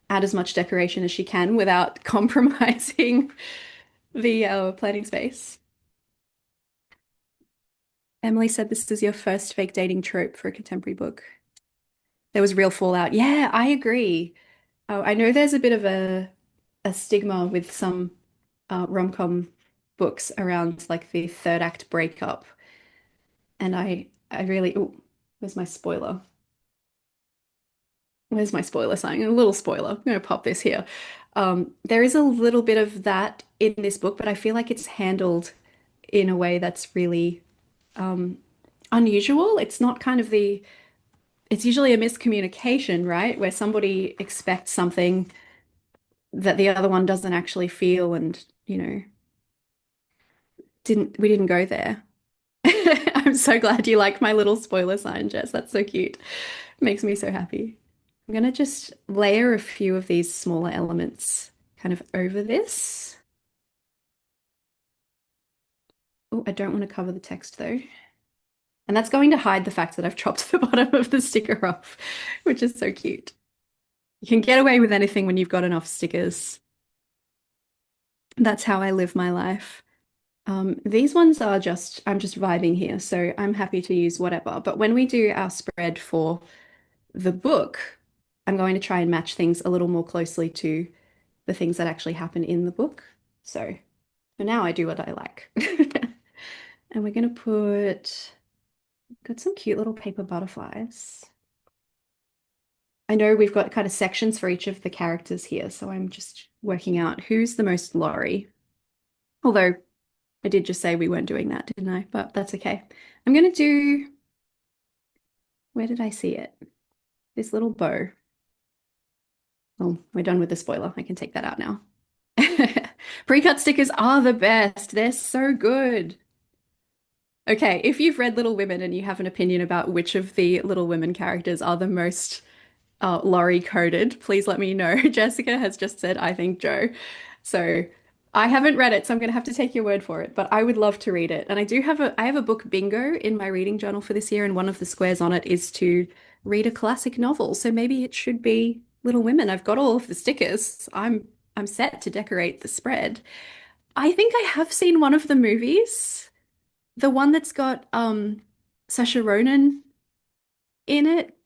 add as much decoration as she can without compromising the planning space. Emily said this is your first fake dating trope for a contemporary book. There was real fallout. Yeah, I agree. Oh, I know there's a bit of a stigma with some rom-com books around like the third act breakup. And I really, oh, where's my spoiler? Where's my spoiler sign? A little spoiler. I'm going to pop this here. There is a little bit of that in this book, but I feel like it's handled in a way that's really unusual. It's not kind of it's usually a miscommunication, right? Where somebody expects something that the other one doesn't actually feel and, we didn't go there. I'm so glad you like my little spoiler sign, Jess. That's so cute. Makes me so happy. I'm gonna just layer a few of these smaller elements kind of over this. Oh, I don't want to cover the text though. And that's going to hide the fact that I've chopped the bottom of the sticker off, which is so cute. You can get away with anything when you've got enough stickers. That's how I live my life. These ones are I'm just vibing here, so I'm happy to use whatever. But when we do our spread for the book, I'm going to try and match things a little more closely to the things that actually happen in the book. So for now, I do what I like. And we're going to got some cute little paper butterflies. I know we've got kind of sections for each of the characters here, so I'm just working out who's the most Laurie. Although I did just say we weren't doing that, didn't I? But that's okay. I'm going to do, where did I see it? This little bow. Oh, we're done with the spoiler. I can take that out now. Pre-cut stickers are the best. They're so good. Okay, if you've read Little Women and you have an opinion about which of the Little Women characters are the most Laurie coded, please let me know. Jessica has just said, I think Joe. So I haven't read it, so I'm going to have to take your word for it, but I would love to read it. And I have a book bingo in my reading journal for this year, and one of the squares on it is to read a classic novel. So maybe it should be Little Women. I've got all of the stickers. I'm set to decorate the spread. I think I have seen one of the movies, the one that's got Saoirse Ronan in it,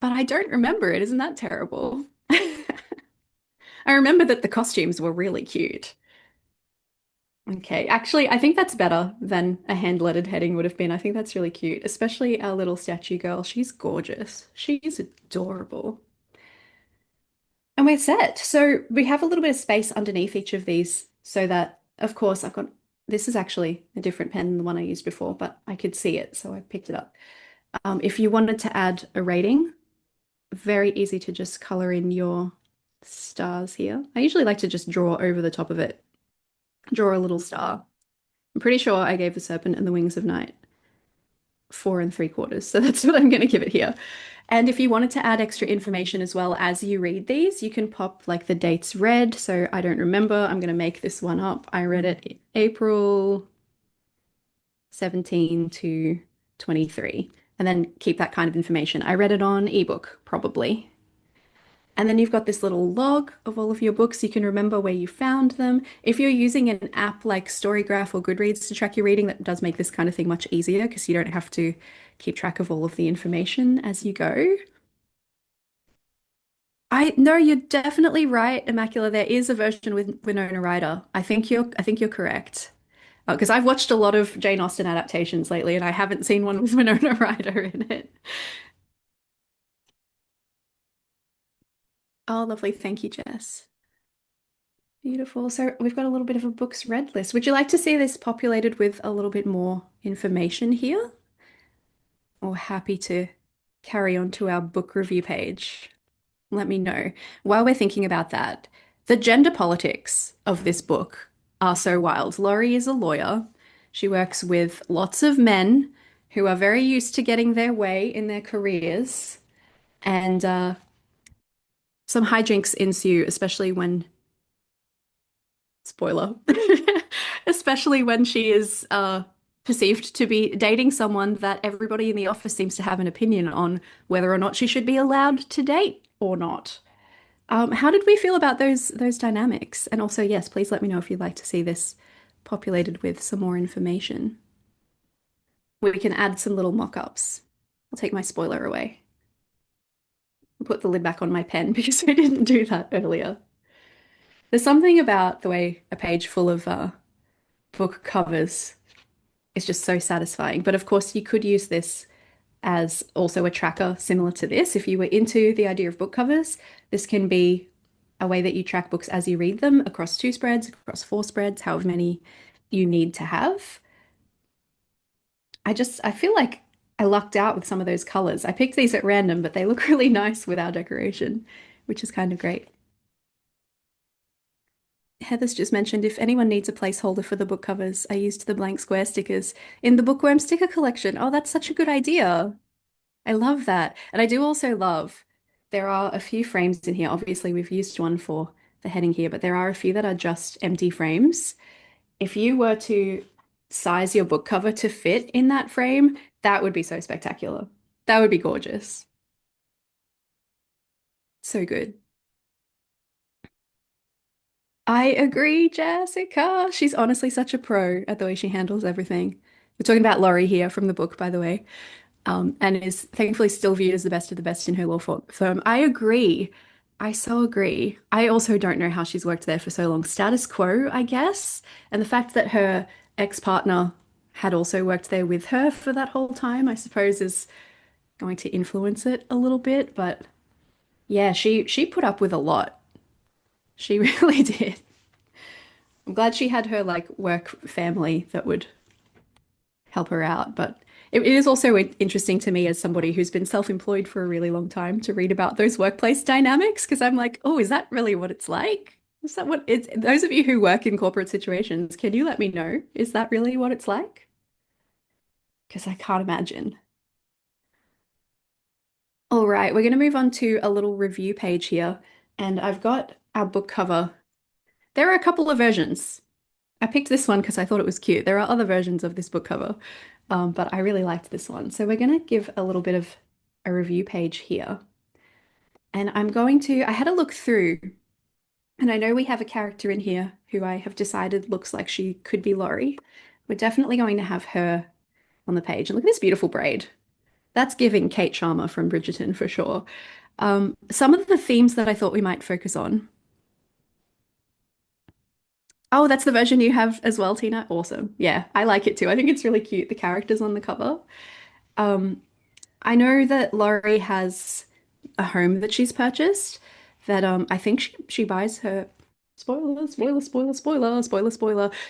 but I don't remember it. Isn't that terrible? I remember that the costumes were really cute. Okay, actually, I think that's better than a hand-lettered heading would have been. I think that's really cute, especially our little statue girl. She's gorgeous. She's adorable. And we're set. So we have a little bit of space underneath each of these so that, of course, this is actually a different pen than the one I used before, but I could see it, so I picked it up. If you wanted to add a rating, very easy to just color in your stars here. I usually like to just draw over the top of it, draw a little star. I'm pretty sure I gave the serpent and the wings of night 4 3/4, so that's what I'm going to give it here. And if you wanted to add extra information as well as you read these, you can pop like the dates read. So I don't remember. I'm going to make this one up. I read it in April 17 to 23, and then keep that kind of information. I read it on ebook, probably. And then you've got this little log of all of your books. You can remember where you found them. If you're using an app like Storygraph or Goodreads to track your reading, that does make this kind of thing much easier because you don't have to keep track of all of the information as you go. No, you're definitely right, Immacula. There is a version with Winona Ryder. I think you're correct. Because I've watched a lot of Jane Austen adaptations lately, and I haven't seen one with Winona Ryder in it. Oh, lovely. Thank you, Jess. Beautiful. So we've got a little bit of a books read list. Would you like to see this populated with a little bit more information here? Or happy to carry on to our book review page? Let me know. While we're thinking about that, the gender politics of this book are so wild. Laurie is a lawyer. She works with lots of men who are very used to getting their way in their careers. And some hijinks ensue, especially when spoiler, especially when she is perceived to be dating someone that everybody in the office seems to have an opinion on whether or not she should be allowed to date or not. How did we feel about those dynamics? And also, yes, please let me know if you'd like to see this populated with some more information. We can add some little mock-ups. I'll take my spoiler away. I'll put the lid back on my pen because I didn't do that earlier. There's something about the way a page full of book covers is just so satisfying. But of course, you could use this as also a tracker similar to this. If you were into the idea of book covers, this can be a way that you track books as you read them across 2 spreads, across 4 spreads, however many you need to have. I feel like I lucked out with some of those colors. I picked these at random, but they look really nice with our decoration, which is kind of great. Heather's just mentioned if anyone needs a placeholder for the book covers, I used the blank square stickers in the Bookworm sticker collection. Oh, that's such a good idea. I love that. And I do also love there are a few frames in here. Obviously, we've used one for the heading here, but there are a few that are just empty frames. If you were to size your book cover to fit in that frame, that would be so spectacular. That would be gorgeous. So good. I agree, Jessica. She's honestly such a pro at the way she handles everything. We're talking about Laurie here from the book, by the way, and is thankfully still viewed as the best of the best in her law firm. I agree. I so agree. I also don't know how she's worked there for so long. Status quo, I guess. And the fact that her ex-partner had also worked there with her for that whole time, I suppose, is going to influence it a little bit. But yeah, she put up with a lot. She really did. I'm glad she had her like work family that would help her out. But it is also interesting to me as somebody who's been self-employed for a really long time to read about those workplace dynamics because I'm like, oh, is that really what it's like? Is that what it's those of you who work in corporate situations, can you let me know? Is that really what it's like? Because I can't imagine. All right, we're going to move on to a little review page here. And I've got our book cover. There are a couple of versions. I picked this one because I thought it was cute. There are other versions of this book cover, but I really liked this one. So we're going to give a little bit of a review page here. And I had a look through, and I know we have a character in here who I have decided looks like she could be Laurie. We're definitely going to have her on the page. And look at this beautiful braid. That's giving Kate Sharma from Bridgerton for sure. Some of the themes that I thought we might focus on. Oh, that's the version you have as well, Tina. Awesome. Yeah, I like it too. I think it's really cute, the characters on the cover. Um, I know that Laurie has a home that she's purchased that I think she buys her spoiler.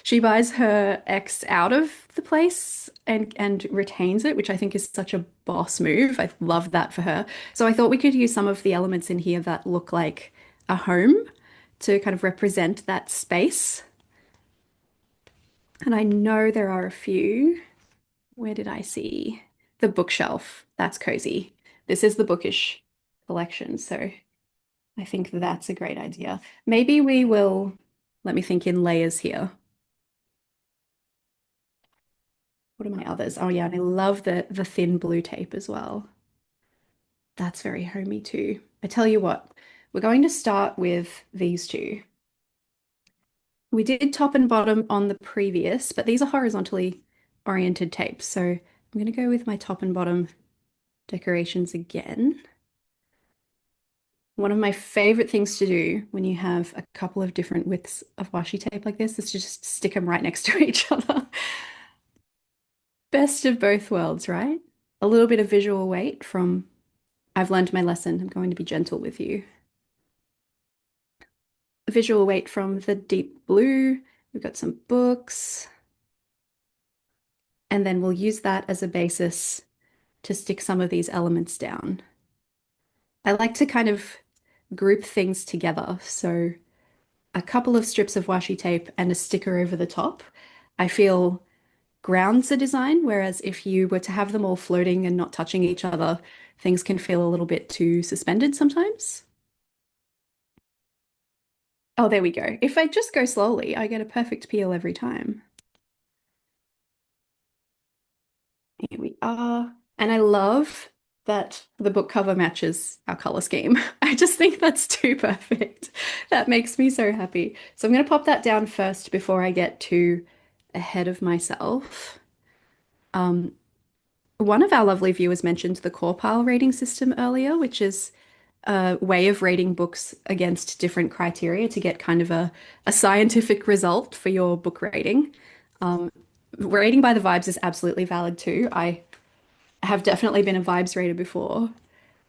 She buys her ex out of the place and retains it, which I think is such a boss move. I love that for her. So I thought we could use some of the elements in here that look like a home to kind of represent that space. And I know there are a few. Where did I see? The bookshelf. That's cozy. This is the bookish collection, so I think that's a great idea. Maybe we will, let me think in layers here. What are my others? Oh yeah, and I love the thin blue tape as well. That's very homey too. I tell you what, we're going to start with these two. We did top and bottom on the previous, but these are horizontally oriented tapes. So I'm going to go with my top and bottom decorations again. One of my favorite things to do when you have a couple of different widths of washi tape like this is to just stick them right next to each other. Best of both worlds, right? A little bit of visual weight from I've learned my lesson. I'm going to be gentle with you. Visual weight from the deep blue. We've got some books. And then we'll use that as a basis to stick some of these elements down. I like to kind of group things together. So a couple of strips of washi tape and a sticker over the top, I feel grounds the design, whereas if you were to have them all floating and not touching each other, things can feel a little bit too suspended sometimes. Oh, there we go. If I just go slowly, I get a perfect peel every time. Here we are. And I love that the book cover matches our color scheme. I just think that's too perfect. That makes me so happy. So I'm going to pop that down first before I get too ahead of myself. Um, One of our lovely viewers mentioned the core pile rating system earlier, which is a way of rating books against different criteria to get kind of a scientific result for your book rating. Rating by the vibes is absolutely valid too. I have definitely been a vibes rater before.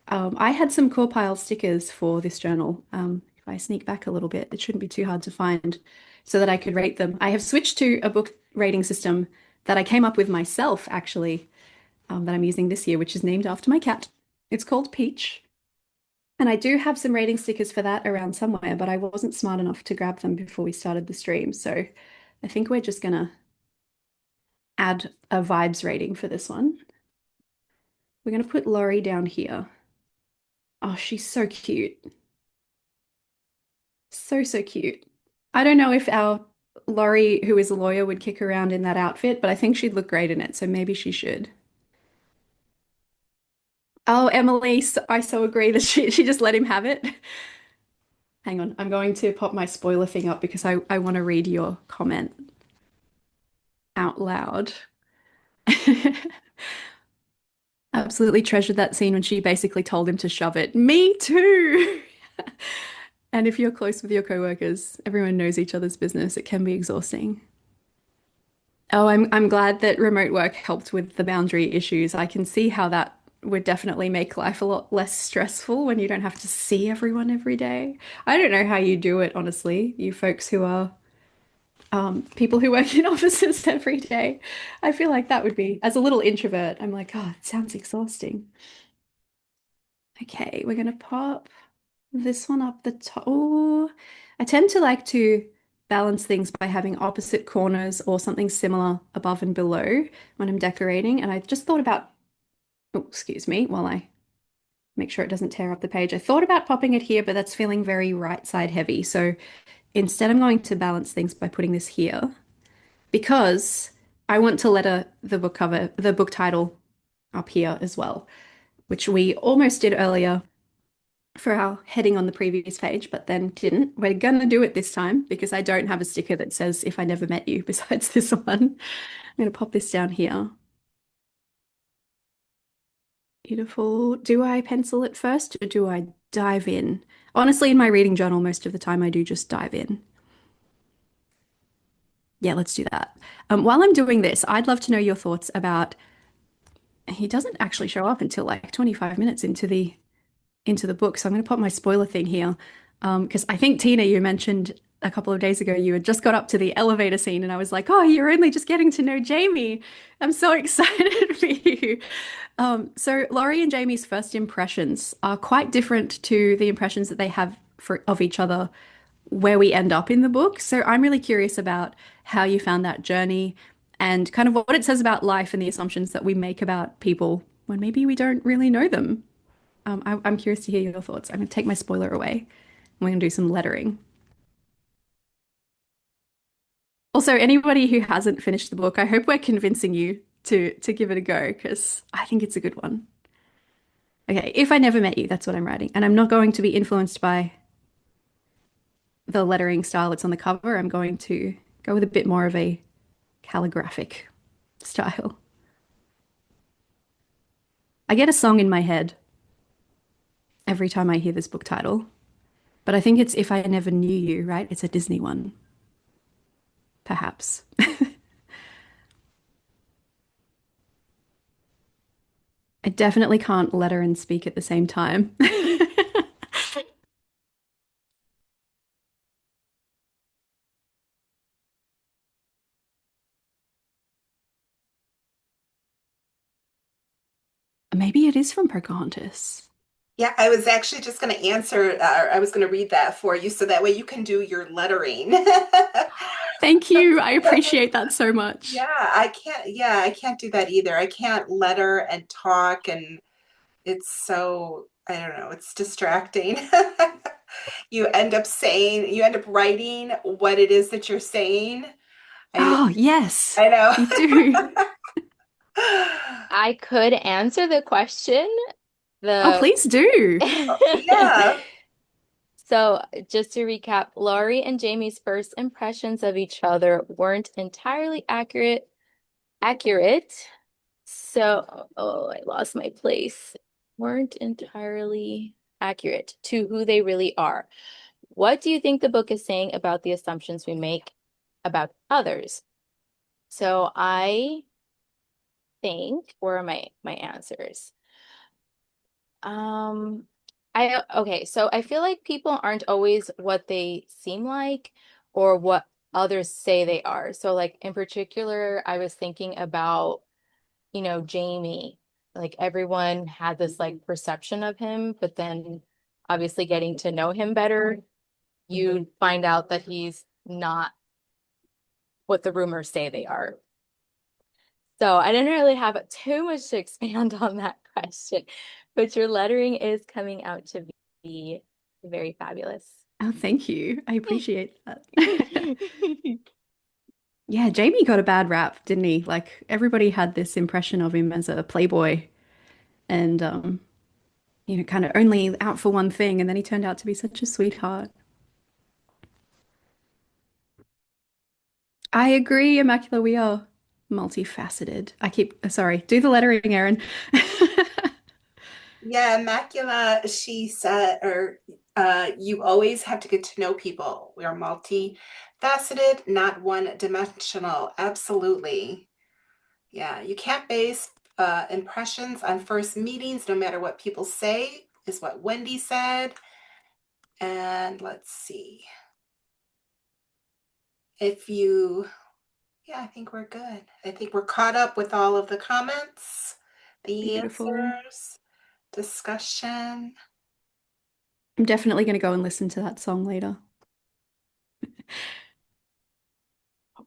I had some core pile stickers for this journal. If I sneak back a little bit, it shouldn't be too hard to find so that I could rate them. I have switched to a book rating system that I came up with myself, actually, that I'm using this year, which is named after my cat. It's called Peach. And I do have some rating stickers for that around somewhere, but I wasn't smart enough to grab them before we started the stream. So I think we're just going to add a vibes rating for this one. We're going to put Laurie down here. Oh, she's so cute. So, so cute. I don't know if our Laurie, who is a lawyer, would kick around in that outfit, but I think she'd look great in it, so maybe she should. Oh, Emily, I so agree that she just let him have it. Hang on, I'm going to pop my spoiler thing up because I want to read your comment out loud. Absolutely treasured that scene when she basically told him to shove it. Me too. And if you're close with your coworkers, everyone knows each other's business. It can be exhausting. Oh, I'm glad that remote work helped with the boundary issues. I can see how that would definitely make life a lot less stressful when you don't have to see everyone every day. I don't know how you do it, honestly, you folks who are people who work in offices every day. I feel like that would be, as a little introvert, I'm like, oh, it sounds exhausting. Okay, we're gonna pop this one up the top. Oh, I tend to like to balance things by having opposite corners or something similar above and below when I'm decorating. And I just thought about, oh, excuse me, while I make sure it doesn't tear up the page. I thought about popping it here, but that's feeling very right side heavy. So instead, I'm going to balance things by putting this here because I want to letter the book cover, the book title up here as well, which we almost did earlier for our heading on the previous page, but then didn't. We're gonna do it this time because I don't have a sticker that says if I never met you besides this one. I'm gonna pop this down here. Beautiful. Do I pencil it first or do I dive in? Honestly, in my reading journal, most of the time I do just dive in. Yeah, let's do that. While I'm doing this, I'd love to know your thoughts about, he doesn't actually show up until like 25 minutes into the book. So I'm going to pop my spoiler thing here. Because I think, Tina, you mentioned a couple of days ago you had just got up to the elevator scene, and I was like, oh, you're only just getting to know Jamie. I'm so excited for you. So Laurie and Jamie's first impressions are quite different to the impressions that they have of each other where we end up in the book. So I'm really curious about how you found that journey and kind of what it says about life and the assumptions that we make about people when maybe we don't really know them. I'm curious to hear your thoughts. I'm going to take my spoiler away. We're going to do some lettering. Also, anybody who hasn't finished the book, I hope we're convincing you to give it a go because I think it's a good one. Okay, if I never met you, that's what I'm writing. And I'm not going to be influenced by the lettering style that's on the cover. I'm going to go with a bit more of a calligraphic style. I get a song in my head every time I hear this book title, but I think it's If I Never Knew You, right? It's a Disney one. Perhaps. I definitely can't letter and speak at the same time. Maybe it is from Pocahontas.
Yeah, I was actually just going to answer, I was going to read that for you so that way you can do your lettering.
Thank you. I appreciate that so much.
I can't do that either. I can't letter and talk, and it's so, I don't know, it's distracting. You end up writing what it is that you're saying. I know,
Oh, yes,
I know.
you do.
I could answer the question.
Oh,
The
please do.
Yeah.
So, just to recap, Laurie and Jamie's first impressions of each other weren't entirely accurate. So, oh, I lost my place. Weren't entirely accurate to who they really are. What do you think the book is saying about the assumptions we make about others? So, I think, where are my answers? Um, okay, so I feel like people aren't always what they seem like or what others say they are. So like in particular, I was thinking about, Jamie. Like everyone had this like perception of him, but then obviously getting to know him better, you find out that he's not what the rumors say they are. So I didn't really have too much to expand on that question, but your lettering is coming out to be very fabulous.
Oh, thank you. I appreciate that. Yeah, Jamie got a bad rap, didn't he? Like everybody had this impression of him as a playboy and kind of only out for one thing, and then he turned out to be such a sweetheart. I agree, Immaculate. We are multifaceted. Sorry, do the lettering, Erin.
Yeah, Macula, she said, or you always have to get to know people. We are multifaceted, not one-dimensional. Absolutely. Yeah, you can't base impressions on first meetings, no matter what people say, is what Wendy said. And let's see. If you, yeah, I think we're good. I think we're caught up with all of the comments, the
Beautiful.
answers, discussion.
I'm definitely going to go and listen to that song later. Put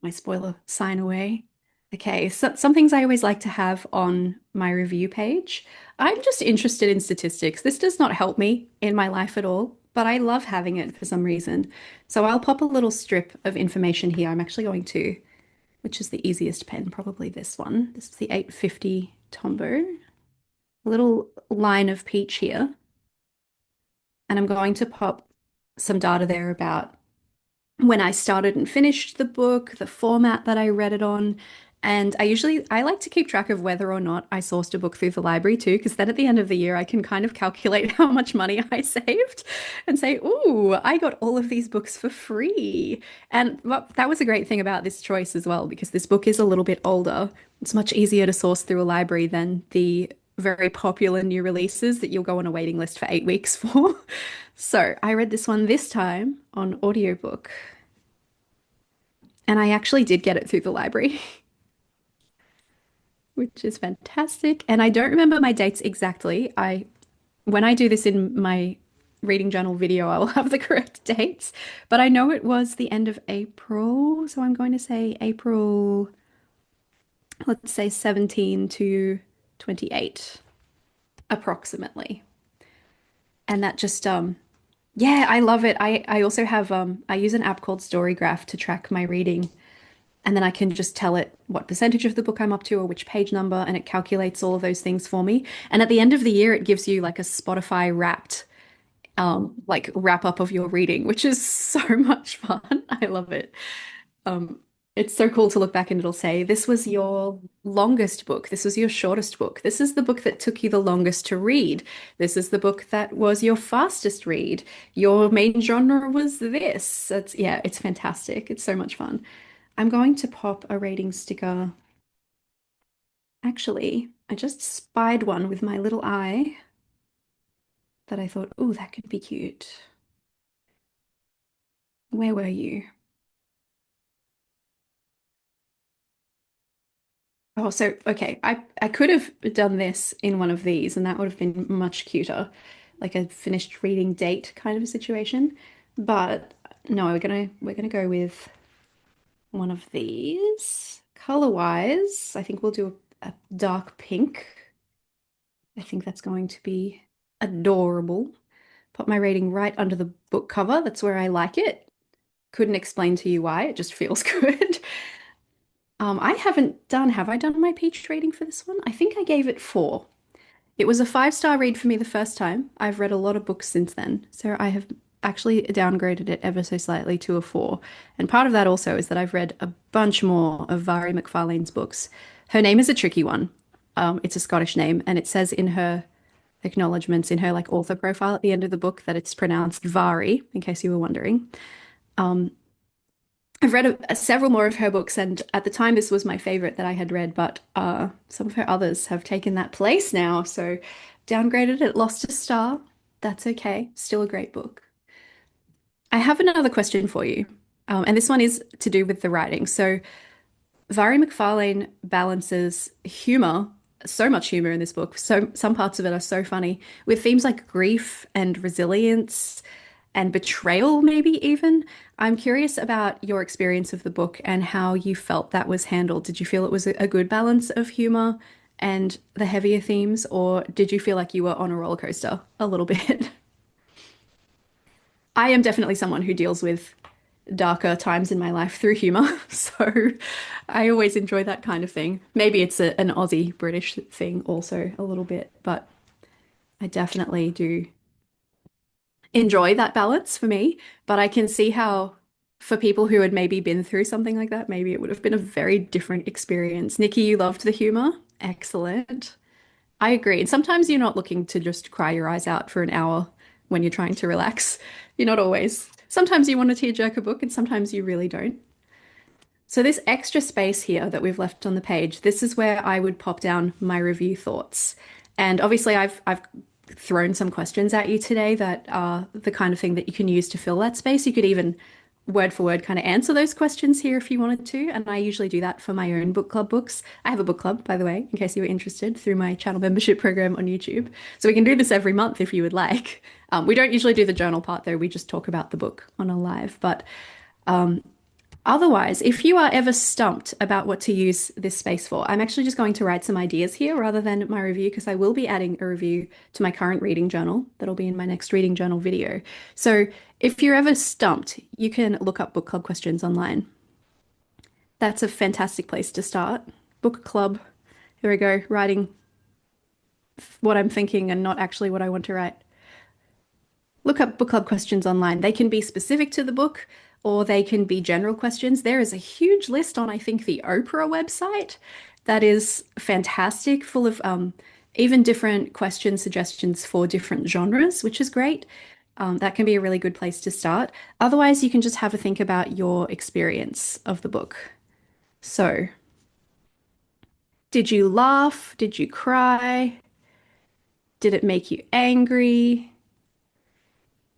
my spoiler sign away. Okay, so some things I always like to have on my review page. I'm just interested in statistics. This does not help me in my life at all, but I love having it for some reason. So I'll pop a little strip of information here. I'm actually going to, which is the easiest pen, probably this one. This is the 850 Tombow. A little line of peach here. And I'm going to pop some data there about when I started and finished the book, the format that I read it on. And I like to keep track of whether or not I sourced a book through the library too, because then at the end of the year, I can kind of calculate how much money I saved and say, ooh, I got all of these books for free. And well, that was a great thing about this choice as well, because this book is a little bit older. It's much easier to source through a library than the very popular new releases that you'll go on a waiting list for 8 weeks for. So I read this one this time on audiobook. And I actually did get it through the library, which is fantastic. And I don't remember my dates exactly. When I do this in my reading journal video, I will have the correct dates, but I know it was the end of April. So I'm going to say April, let's say 17 to 28 approximately. And that just yeah, I love it. I also have I use an app called Storygraph to track my reading. And then I can just tell it what percentage of the book I'm up to or which page number, and it calculates all of those things for me. And at the end of the year, it gives you like a Spotify wrapped, like wrap up of your reading, which is so much fun. I love it. Um, it's so cool to look back and it'll say, this was your longest book. This was your shortest book. This is the book that took you the longest to read. This is the book that was your fastest read. Your main genre was this. Yeah, it's fantastic. It's so much fun. I'm going to pop a rating sticker. Actually, I just spied one with my little eye that I thought, oh, that could be cute. Where were you? Oh, so okay, I could have done this in one of these, and that would have been much cuter, like a finished reading date kind of a situation. But no, we're gonna go with one of these. Color-wise, I think we'll do a dark pink. I think that's going to be adorable. Put my rating right under the book cover. That's where I like it. Couldn't explain to you why. It just feels good. have I done my peach rating for this one? I think I gave it 4. It was a 5-star read for me the first time. I've read a lot of books since then, so I have actually downgraded it ever so slightly to a 4. And part of that also is that I've read a bunch more of Vari McFarlane's books. Her name is a tricky one. It's a Scottish name, and it says in her acknowledgements in her like author profile at the end of the book that it's pronounced Vari, in case you were wondering. I've read several more of her books, and at the time, this was my favorite that I had read, but some of her others have taken that place now. So, downgraded it, lost a star. That's okay. Still a great book. I have another question for you, and this one is to do with the writing. So, Vari McFarlane balances humor, so much humor in this book. So some parts of it are so funny with themes like grief and resilience and betrayal, maybe even. I'm curious about your experience of the book and how you felt that was handled. Did you feel it was a good balance of humor and the heavier themes, or did you feel like you were on a roller coaster a little bit? I am definitely someone who deals with darker times in my life through humor. So I always enjoy that kind of thing. Maybe it's an Aussie British thing also a little bit, but I definitely do enjoy that balance for me. But I can see how for people who had maybe been through something like that, maybe it would have been a very different experience. Nikki, you loved the humor. Excellent. I agree. And sometimes you're not looking to just cry your eyes out for an hour when you're trying to relax. You're not always. Sometimes you want to tearjerk a book and sometimes you really don't. So this extra space here that we've left on the page, this is where I would pop down my review thoughts. And obviously I've thrown some questions at you today that are the kind of thing that you can use to fill that space. You could even word for word kind of answer those questions here if you wanted to. And I usually do that for my own book club books. I have a book club, by the way, in case you were interested, through my channel membership program on YouTube. So we can do this every month if you would like. We don't usually do the journal part though. We just talk about the book on a live. But otherwise, if you are ever stumped about what to use this space for, I'm actually just going to write some ideas here rather than my review because I will be adding a review to my current reading journal. That'll be in my next reading journal video. So if you're ever stumped, you can look up book club questions online. That's a fantastic place to start. Book club. Here we go, writing what I'm thinking and not actually what I want to write. Look up book club questions online. They can be specific to the book or they can be general questions. There is a huge list on, I think, the Oprah website that is fantastic, full of even different question suggestions for different genres, which is great. That can be a really good place to start. Otherwise, you can just have a think about your experience of the book. So, did you laugh? Did you cry? Did it make you angry?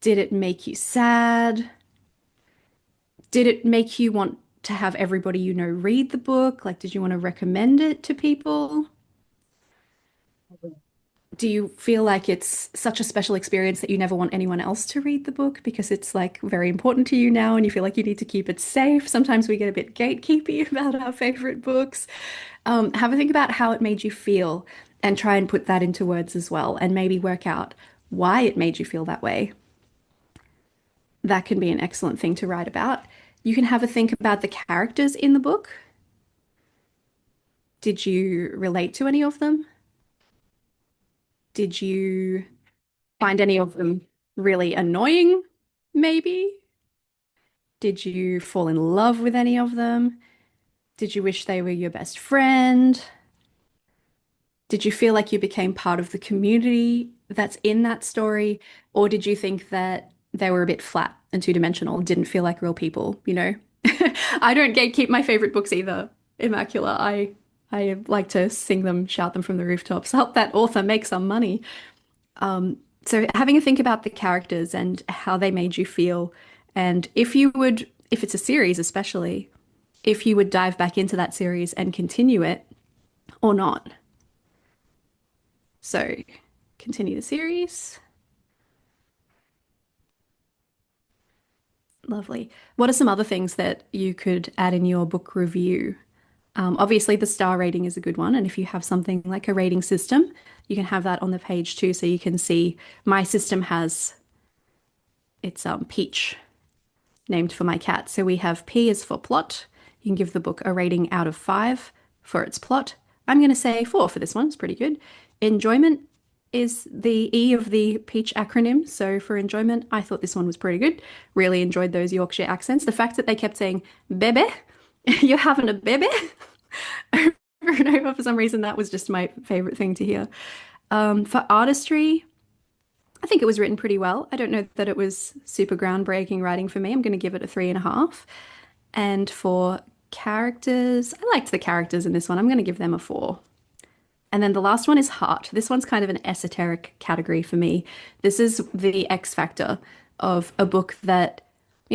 Did it make you sad? Did it make you want to have everybody you know read the book? Like, did you want to recommend it to people? Do you feel like it's such a special experience that you never want anyone else to read the book because it's like very important to you now and you feel like you need to keep it safe? Sometimes we get a bit gatekeepy about our favorite books. Have a think about how it made you feel and try and put that into words as well and maybe work out why it made you feel that way. That can be an excellent thing to write about. You can have a think about the characters in the book. Did you relate to any of them? Did you find any of them really annoying, maybe? Did you fall in love with any of them? Did you wish they were your best friend? Did you feel like you became part of the community that's in that story? Or did you think that they were a bit flat and two-dimensional, didn't feel like real people, you know? I don't gatekeep my favorite books either, Immacula. I like to sing them, shout them from the rooftops, help that author make some money. So having a think about the characters and how they made you feel, and if it's a series especially, if you would dive back into that series and continue it or not. So continue the series. Lovely. What are some other things that you could add in your book review? Obviously, the star rating is a good one. And if you have something like a rating system, you can have that on the page too. So you can see my system has it's Peach named for my cat. So we have P is for plot. You can give the book a rating out of 5 for its plot. I'm going to say 4 for this one. It's pretty good. Enjoyment is the E of the Peach acronym. So for enjoyment, I thought this one was pretty good. Really enjoyed those Yorkshire accents. The fact that they kept saying, bebe, you're having a bebe, over and over for some reason, that was just my favorite thing to hear. For artistry, I think it was written pretty well. I don't know that it was super groundbreaking writing for me. I'm going to give it a 3.5. And for characters, I liked the characters in this one. I'm going to give them a 4. And then the last one is heart. This one's kind of an esoteric category for me. This is the X factor of a book that,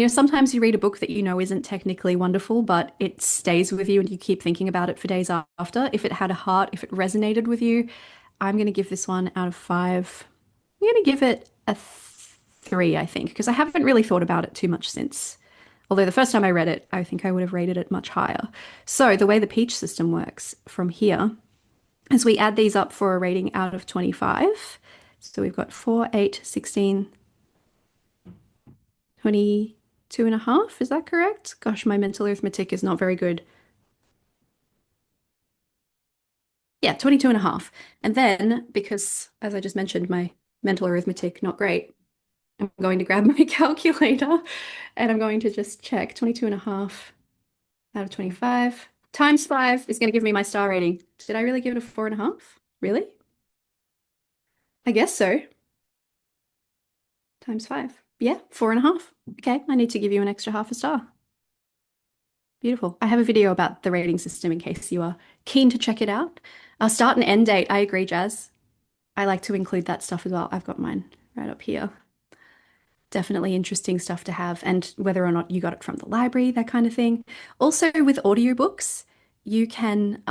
sometimes you read a book that you know isn't technically wonderful, but it stays with you and you keep thinking about it for days after. If it had a heart, if it resonated with you, I'm going to give this one out of 5. I'm going to give it a 3, I think, because I haven't really thought about it too much since. Although the first time I read it, I think I would have rated it much higher. So the way the Peach system works from here is we add these up for a rating out of 25. So we've got 4, 8, 16, 22 and a half. Is that correct? Gosh, my mental arithmetic is not very good. Yeah, 22 and a half. And then, because as I just mentioned, my mental arithmetic not great, I'm going to grab my calculator and I'm going to just check 22 and a half out of 25 times 5 is going to give me my star rating. Did I really give it a 4.5? Really? I guess so. Times 5. Yeah, 4.5. Okay, I need to give you an extra half a star. Beautiful. I have a video about the rating system in case you are keen to check it out. Start and end date. I agree, Jazz. I like to include that stuff as well. I've got mine right up here. Definitely interesting stuff to have, and whether or not you got it from the library, that kind of thing. Also, with audiobooks, you can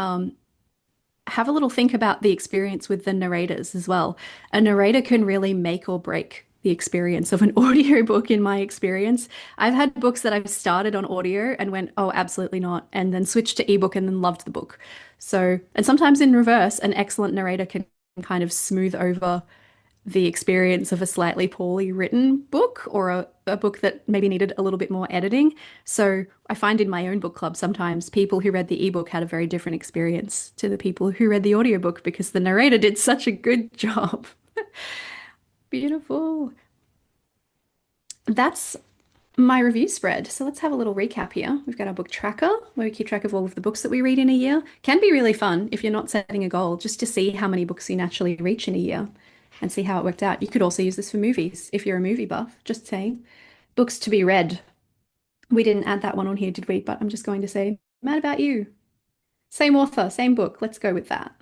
have a little think about the experience with the narrators as well. A narrator can really make or break the experience of an audiobook, in my experience. I've had books that I've started on audio and went, oh, absolutely not, and then switched to ebook and then loved the book. So, and sometimes in reverse, an excellent narrator can kind of smooth over the experience of a slightly poorly written book, or a book that maybe needed a little bit more editing. So I find in my own book club sometimes people who read the ebook had a very different experience to the people who read the audiobook because the narrator did such a good job. Beautiful. That's my review spread. So let's have a little recap here. We've got our book tracker where we keep track of all of the books that we read in a year. Can be really fun if you're not setting a goal, just to see how many books you naturally reach in a year and see how it worked out. You could also use this for movies if you're a movie buff, just saying. Books to be read. We didn't add that one on here, did we? But I'm just going to say, mad about you. Same author, same book. Let's go with that.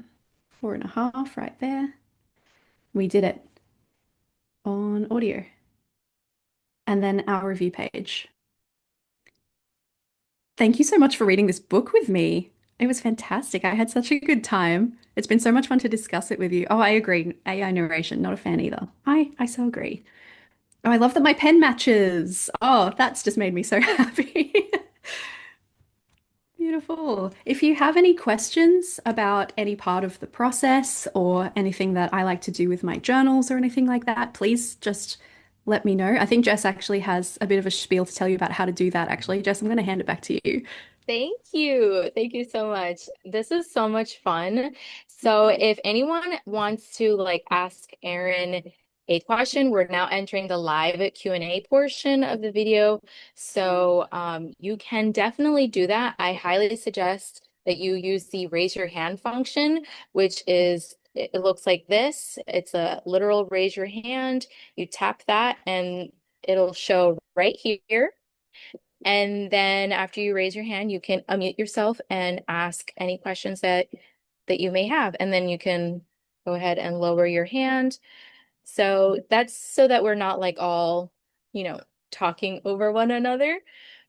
4.5 right there. We did it on audio. And then our review page. Thank you so much for reading this book with me. It was fantastic. I had such a good time. It's been so much fun to discuss it with you. Oh, I agree. AI narration, not a fan either. I so agree. Oh, I love that my pen matches. Oh, that's just made me so happy. Beautiful. If you have any questions about any part of the process or anything that I like to do with my journals or anything like that, please just let me know. I think Jess actually has a bit of a spiel to tell you about how to do that, actually. Jess, I'm going to hand it back to you.
Thank you. Thank you so much. This is so much fun. So if anyone wants to ask Erin a question, we're now entering the live Q&A portion of the video. So you can definitely do that. I highly suggest that you use the raise your hand function, which is, it looks like this. It's a literal raise your hand. You tap that and it'll show right here. And then after you raise your hand, you can unmute yourself and ask any questions that you may have. And then you can go ahead and lower your hand. So that's so that we're not all, talking over one another.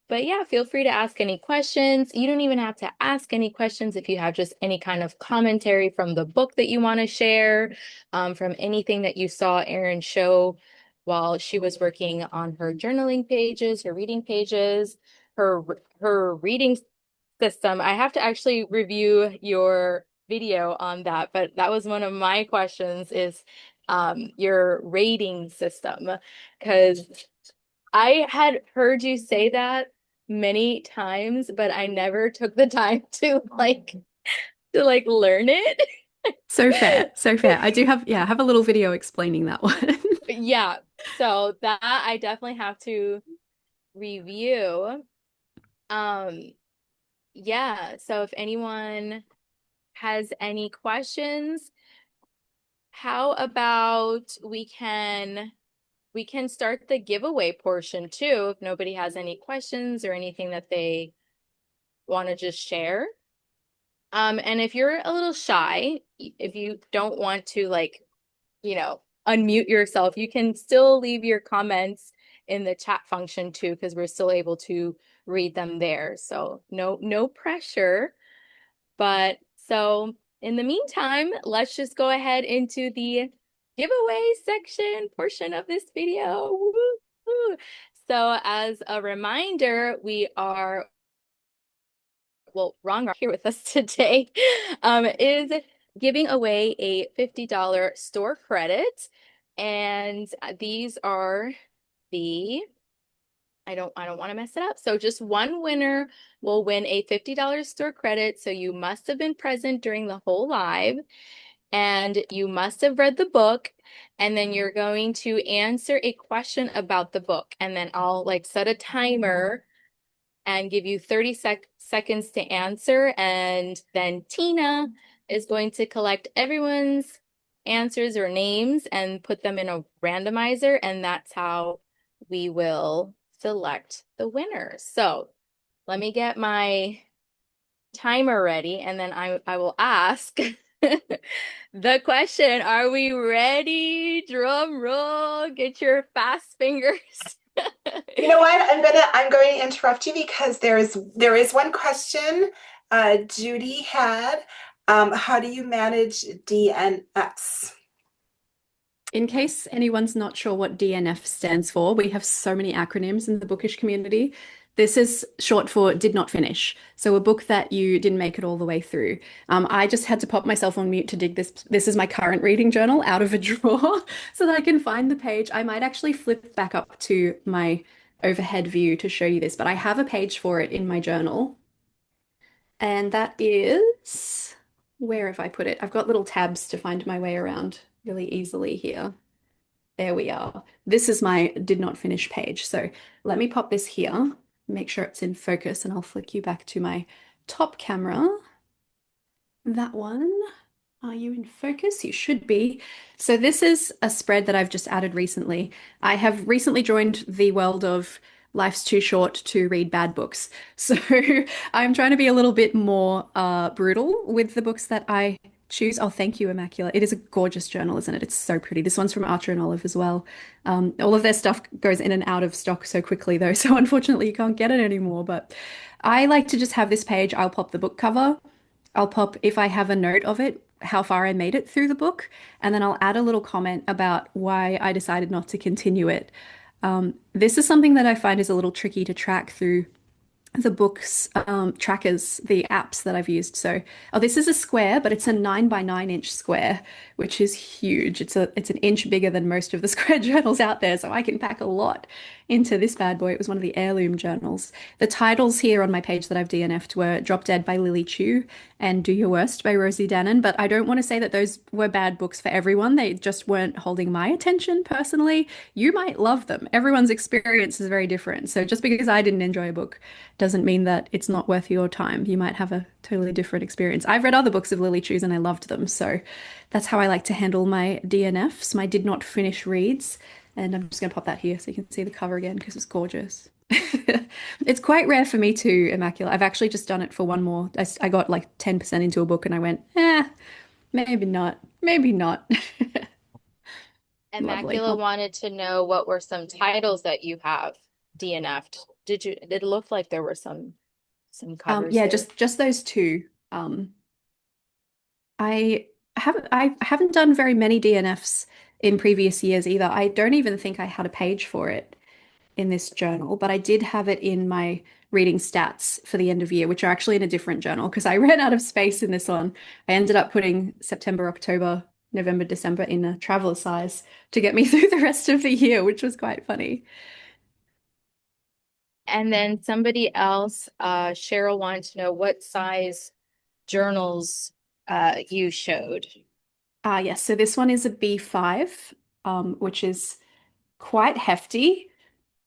But yeah, feel free to ask any questions. You don't even have to ask any questions if you have just any kind of commentary from the book that you want to share, from anything that you saw Erin show while she was working on her journaling pages, her reading pages, her reading system. I have to actually review your video on that, but that was one of my questions is your rating system, because I had heard you say that many times, but I never took the time to learn it.
So fair, so fair. I do have, yeah, I have a little video explaining that one.
Yeah, so that I definitely have to review. Um, yeah, so if anyone has any questions, how about we can start the giveaway portion too if nobody has any questions or anything that they want to just share. And if you're a little shy, if you don't want to unmute yourself, you can still leave your comments in the chat function too, because we're still able to read them there. So no pressure. But so in the meantime, let's just go ahead into the giveaway section portion of this video. Woo-hoo. So as a reminder, Wrong here with us today is giving away a $50 store credit. And these are the I don't want to mess it up. So just one winner will win a $50 store credit. So you must have been present during the whole live and you must have read the book. And then you're going to answer a question about the book. And then I'll set a timer and give you 30 seconds to answer. And then Tina is going to collect everyone's answers or names and put them in a randomizer. And that's how we will select the winner. So let me get my timer ready and then I will ask the question. Are we ready? Drum roll, get your fast fingers.
You know what? I'm going to interrupt you because there is one question Judy had. How do you manage DNS?
In case anyone's not sure what DNF stands for, we have so many acronyms in the bookish community. This is short for did not finish. So a book that you didn't make it all the way through. I just had to pop myself on mute to dig this. This is my current reading journal out of a drawer so that I can find the page. I might actually flip back up to my overhead view to show you this, but I have a page for it in my journal. And that is, where have I put it? I've got little tabs to find my way around really easily here. There we are. This is my did not finish page. So let me pop this here, make sure it's in focus, and I'll flick you back to my top camera. That one. Are you in focus? You should be. So this is a spread that I've just added recently. I have recently joined the world of life's too short to read bad books. So I'm trying to be a little bit more brutal with the books that I choose. Oh, thank you, Immaculate. It is a gorgeous journal, isn't it? It's so pretty. This one's from Archer and Olive as well. All of their stuff goes in and out of stock so quickly, though. So unfortunately, you can't get it anymore. But I like to just have this page. I'll pop the book cover. I'll pop, if I have a note of it, how far I made it through the book, and then I'll add a little comment about why I decided not to continue it. This is something that I find is a little tricky to track through the books trackers, the apps that I've used. So, oh, this is a square, but it's a 9 by 9 inch square, which is huge. It's an inch bigger than most of the square journals out there, so I can pack a lot into this bad boy. It was one of the heirloom journals. The titles here on my page that I've DNF'd were Drop Dead by Lily Chu and Do Your Worst by Rosie Dannon, but I don't want to say that those were bad books for everyone. They just weren't holding my attention personally. You might love them. Everyone's experience is very different. So just because I didn't enjoy a book doesn't mean that it's not worth your time. You might have a totally different experience. I've read other books of Lily Chu's and I loved them. So that's how I like to handle my DNFs, my did not finish reads. And I'm just going to pop that here so you can see the cover again because it's gorgeous. It's quite rare for me to, Immaculate. I've actually just done it for one more. I got like 10% into a book and I went, maybe not, maybe not. Lovely.
Immaculate wanted to know what were some titles that you have DNF'd. Did it look like there were some covers
Yeah,
there?
just those two. I haven't done very many DNFs in previous years either. I don't even think I had a page for it in this journal, but I did have it in my reading stats for the end of year, which are actually in a different journal because I ran out of space in this one. I ended up putting September, October, November, December in a traveler size to get me through the rest of the year, which was quite funny.
And then somebody else, Cheryl wanted to know what size journals you showed.
Yes, so this one is a B5, which is quite hefty.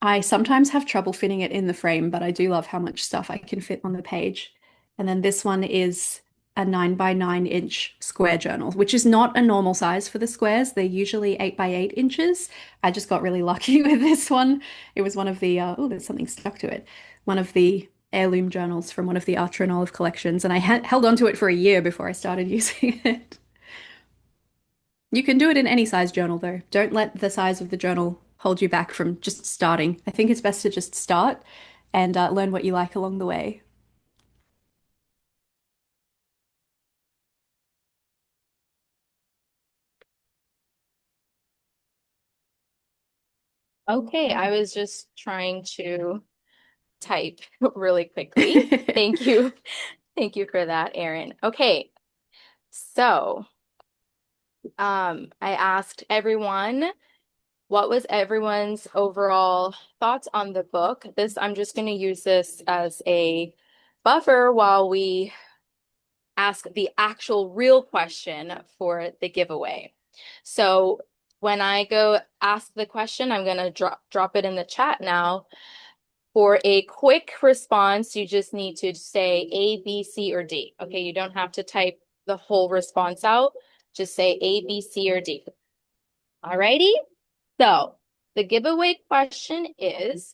I sometimes have trouble fitting it in the frame, but I do love how much stuff I can fit on the page. And then this one is a 9 by 9 inch square journal, which is not a normal size for the squares. They're usually 8 by 8 inches. I just got really lucky with this one. It was one of the, oh, there's something stuck to it. One of the heirloom journals from one of the Archer and Olive collections. And I held on to it for a year before I started using it. You can do it in any size journal, though. Don't let the size of the journal hold you back from just starting. I think it's best to just start and learn what you like along the way.
Okay, I was just trying to type really quickly. Thank you. Thank you for that, Erin. Okay, so I asked everyone what was everyone's overall thoughts on the book. I'm just going to use this as a buffer while we ask the actual real question for the giveaway. So when I go ask the question, I'm going to drop it in the chat now. For a quick response, you just need to say A, B, C, or D. Okay, you don't have to type the whole response out. Just say A, B, C, or D. Alrighty? So the giveaway question is,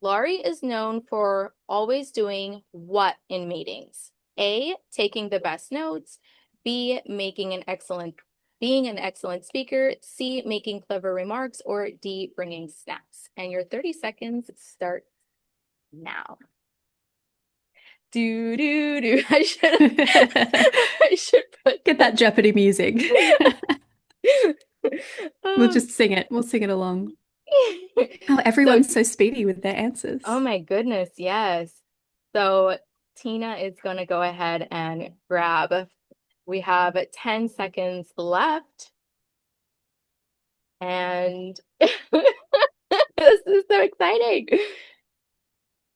Laurie is known for always doing what in meetings? A, taking the best notes. B, being an excellent speaker. C, making clever remarks. Or D, bringing snacks. And your 30 seconds start now. Do do do. I should put
Get that Jeopardy music. We'll
Um,
just sing it. We'll sing it along. Oh,
so,
everyone's so speedy with their answers.
oh my goodness, yes. So Tina is going to go ahead and grab. We have 10 seconds left. And this is so exciting.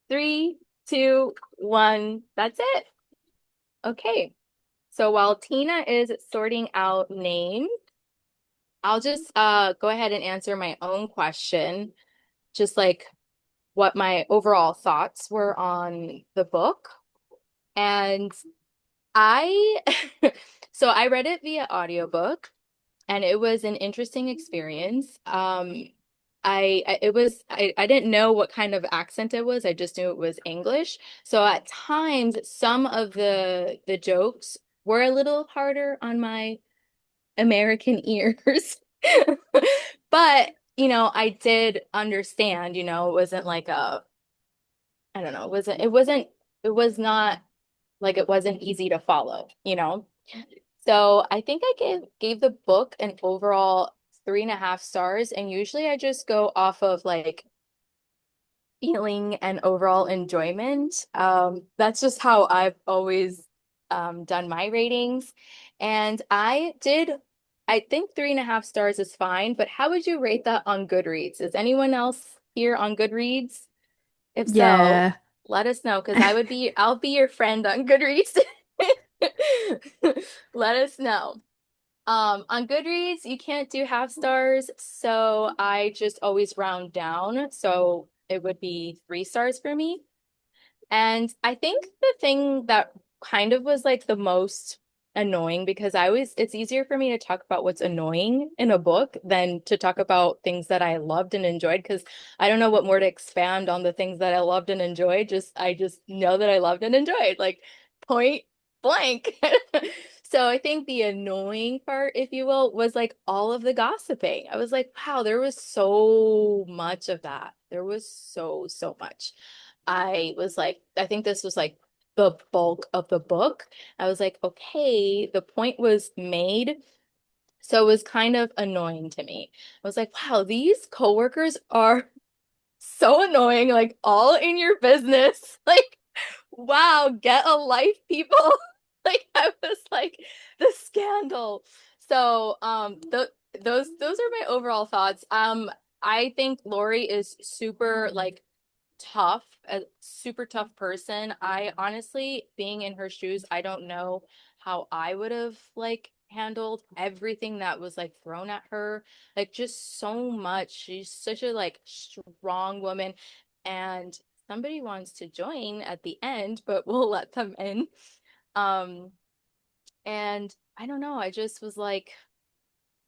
3, 2, 1. That's it. Okay. So while Tina is sorting out names, I'll just go ahead and answer my own question, just like what my overall thoughts were on the book. And I so I read it via audiobook and it was an interesting experience. I didn't know what kind of accent it was. I just knew it was English. So at times some of the jokes were a little harder on my American ears. But, I did understand, it wasn't like I don't know, it was not like it wasn't easy to follow. So I think I gave the book an overall 3.5 stars, and usually I just go off of like feeling and overall enjoyment. That's just how I've always done my ratings. And I think 3.5 stars is fine, but how would you rate that on Goodreads? Is anyone else here on Goodreads? If so,
Yeah.
let us know because I'll be your friend on Goodreads. Let us know. On Goodreads, you can't do half stars, so I just always round down. So it would be 3 stars for me. And I think the thing that kind of was like the most annoying because it's easier for me to talk about what's annoying in a book than to talk about things that I loved and enjoyed because I don't know what more to expand on the things that I loved and enjoyed. I just know that I loved and enjoyed, like point blank. So I think the annoying part, if you will, was like all of the gossiping. I was like, wow, there was so much of that. There was so much. I think this was like the bulk of the book. I was like, okay, the point was made. So it was kind of annoying to me. I was like, wow, these coworkers are so annoying, like all in your business. Like, wow, get a life, people. Like I was like the scandal. So those are my overall thoughts. I think Lori is super like tough, a super tough person. I honestly, being in her shoes, I don't know how I would have like handled everything that was like thrown at her. Like just so much. She's such a like strong woman, and somebody wants to join at the end, but we'll let them in. Um, and I don't know, I just was like,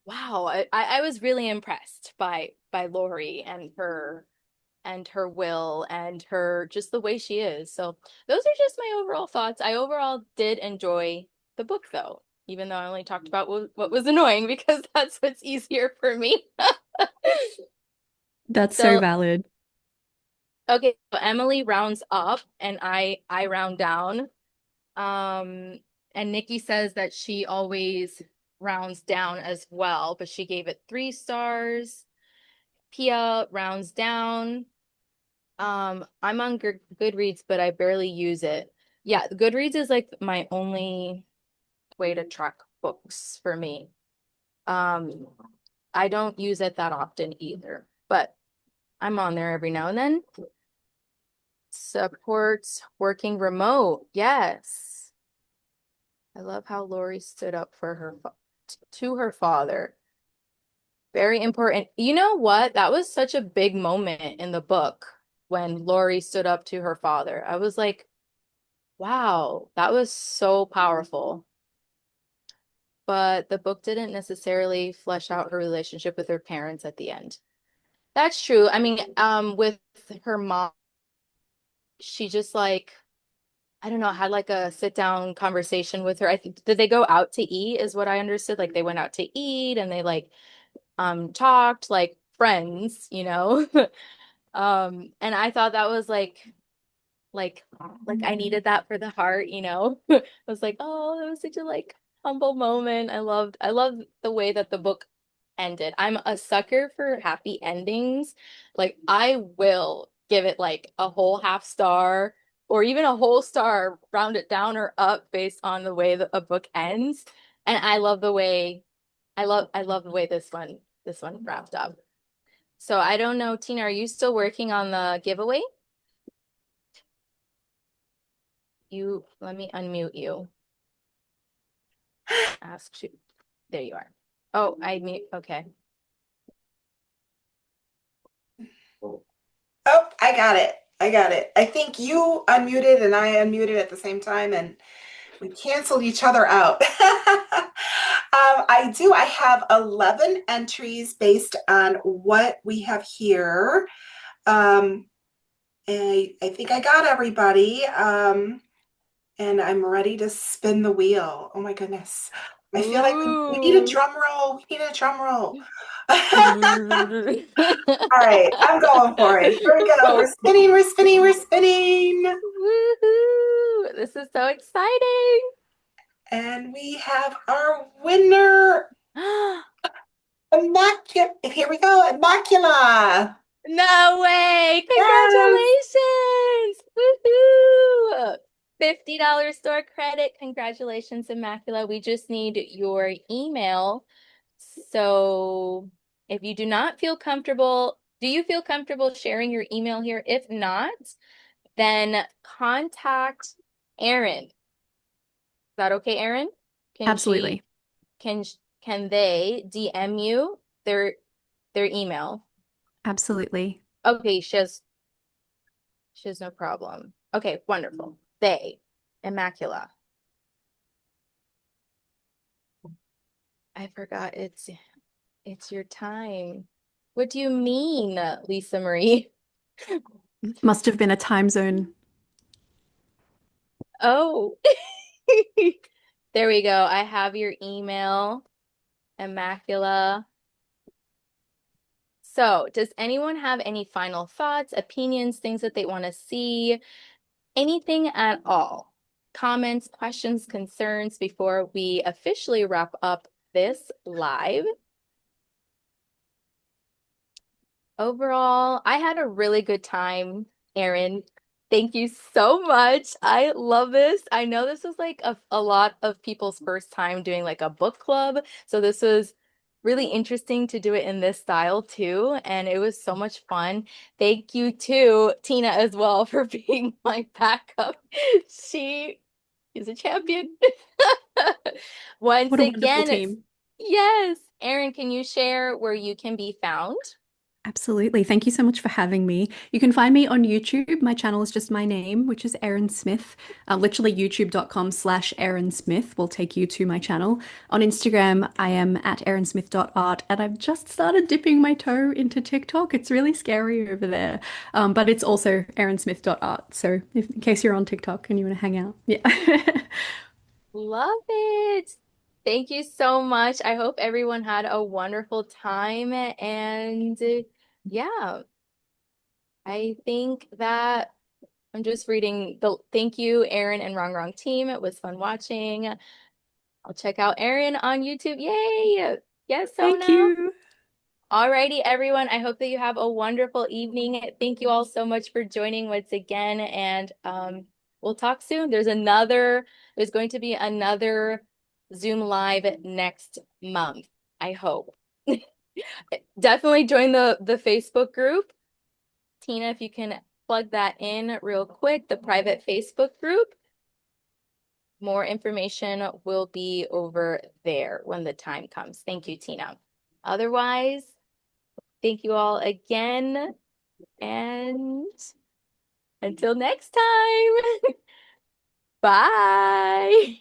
wow, I was really impressed by Lori and her will and her just the way she is. So those are just my overall thoughts. I overall did enjoy the book though, even though I only talked about what was annoying because that's what's easier for me.
That's so
So
valid.
okay, so Emily rounds up and I round down. Um, and Nikki says that she always rounds down as well, but she gave it 3 stars. Pia rounds down. I'm on Goodreads, but I barely use it. Yeah, Goodreads is like my only way to track books for me. Um, I don't use it that often either, but I'm on there every now and then. Supports working remote. Yes. I love how Lori stood up for her to her father. Very important. You know what? That was such a big moment in the book when Lori stood up to her father. I was like, wow, that was so powerful. But the book didn't necessarily flesh out her relationship with her parents at the end. That's true. I mean, with her mom, she just like, I don't know, had like a sit down conversation with her. I think did they go out to eat is what I understood. Like they went out to eat and they like talked like friends, you know. And I thought that was like like I needed that for the heart, you know. I was like, oh, that was such a like humble moment. I loved the way that the book ended. I'm a sucker for happy endings. Like I will give it like a whole half star or even a whole star, round it down or up based on the way that a book ends. And I love the way I love the way this one wrapped up. So I don't know, Tina, are you still working on the giveaway? You let me unmute you. Ask you. There you are. Oh, I mute. Okay.
Oh, I got it. I got it. I think you unmuted and I unmuted at the same time and we canceled each other out. I do. I have 11 entries based on what we have here. I think I got everybody. And I'm ready to spin the wheel. Oh my goodness. I feel like we need a
Ooh.
drum roll. We need a drum roll. All right, I'm going for it. Here we go. We're spinning, we're spinning, we're spinning.
Woohoo! This is so exciting.
And we have our winner, Immacula. Here we go, Immacula.
No way!
Yes.
Congratulations! Woohoo! $50 store credit. Congratulations, Immacula. We just need your email. So if you do not feel comfortable, do you feel comfortable sharing your email here? If not, then contact Erin. Is that okay, Erin? Can she
Absolutely.
can can they DM you their email?
Absolutely.
Okay, she has no problem. Okay, wonderful. They, Immacula. I forgot it's your time. What do you mean, Lisa Marie?
Must have been a time zone.
Oh, there we go. I have your email, Immacula. So, does anyone have any final thoughts, opinions, things that they want to see? Anything at all? Comments, questions, concerns before we officially wrap up this live? Overall, I had a really good time, Erin. Thank you so much. I love this. I know this was like a lot of people's first time doing like a book club. So this was really interesting to do it in this style too. And it was so much fun. Thank you to Tina as well for being my backup. She is a champion. Once
What a wonderful
again,
team.
yes. Erin, can you share where you can be found?
Absolutely. Thank you so much for having me. You can find me on YouTube. My channel is just my name, which is Erin Smith. Literally youtube.com/Erin Smith will take you to my channel. On Instagram, I am at erinsmith.art, and I've just started dipping my toe into TikTok. It's really scary over there. But it's also erinsmith.art. So in case you're on TikTok and you want to hang out, yeah.
Love it. Thank you so much. I hope everyone had a wonderful time. And yeah, I think that I'm just reading the thank you, Erin and Wrong team. It was fun watching. I'll check out Erin on YouTube. Yay! Yes, so
Thank
now.
you.
Alrighty, everyone. I hope that you have a wonderful evening. Thank you all so much for joining once again, and we'll talk soon. There's going to be another Zoom live next month, I hope. Definitely join the Facebook group. Tina, if you can plug that in real quick, the private Facebook group. More information will be over there when the time comes. Thank you, Tina. Otherwise, thank you all again. And until next time, bye.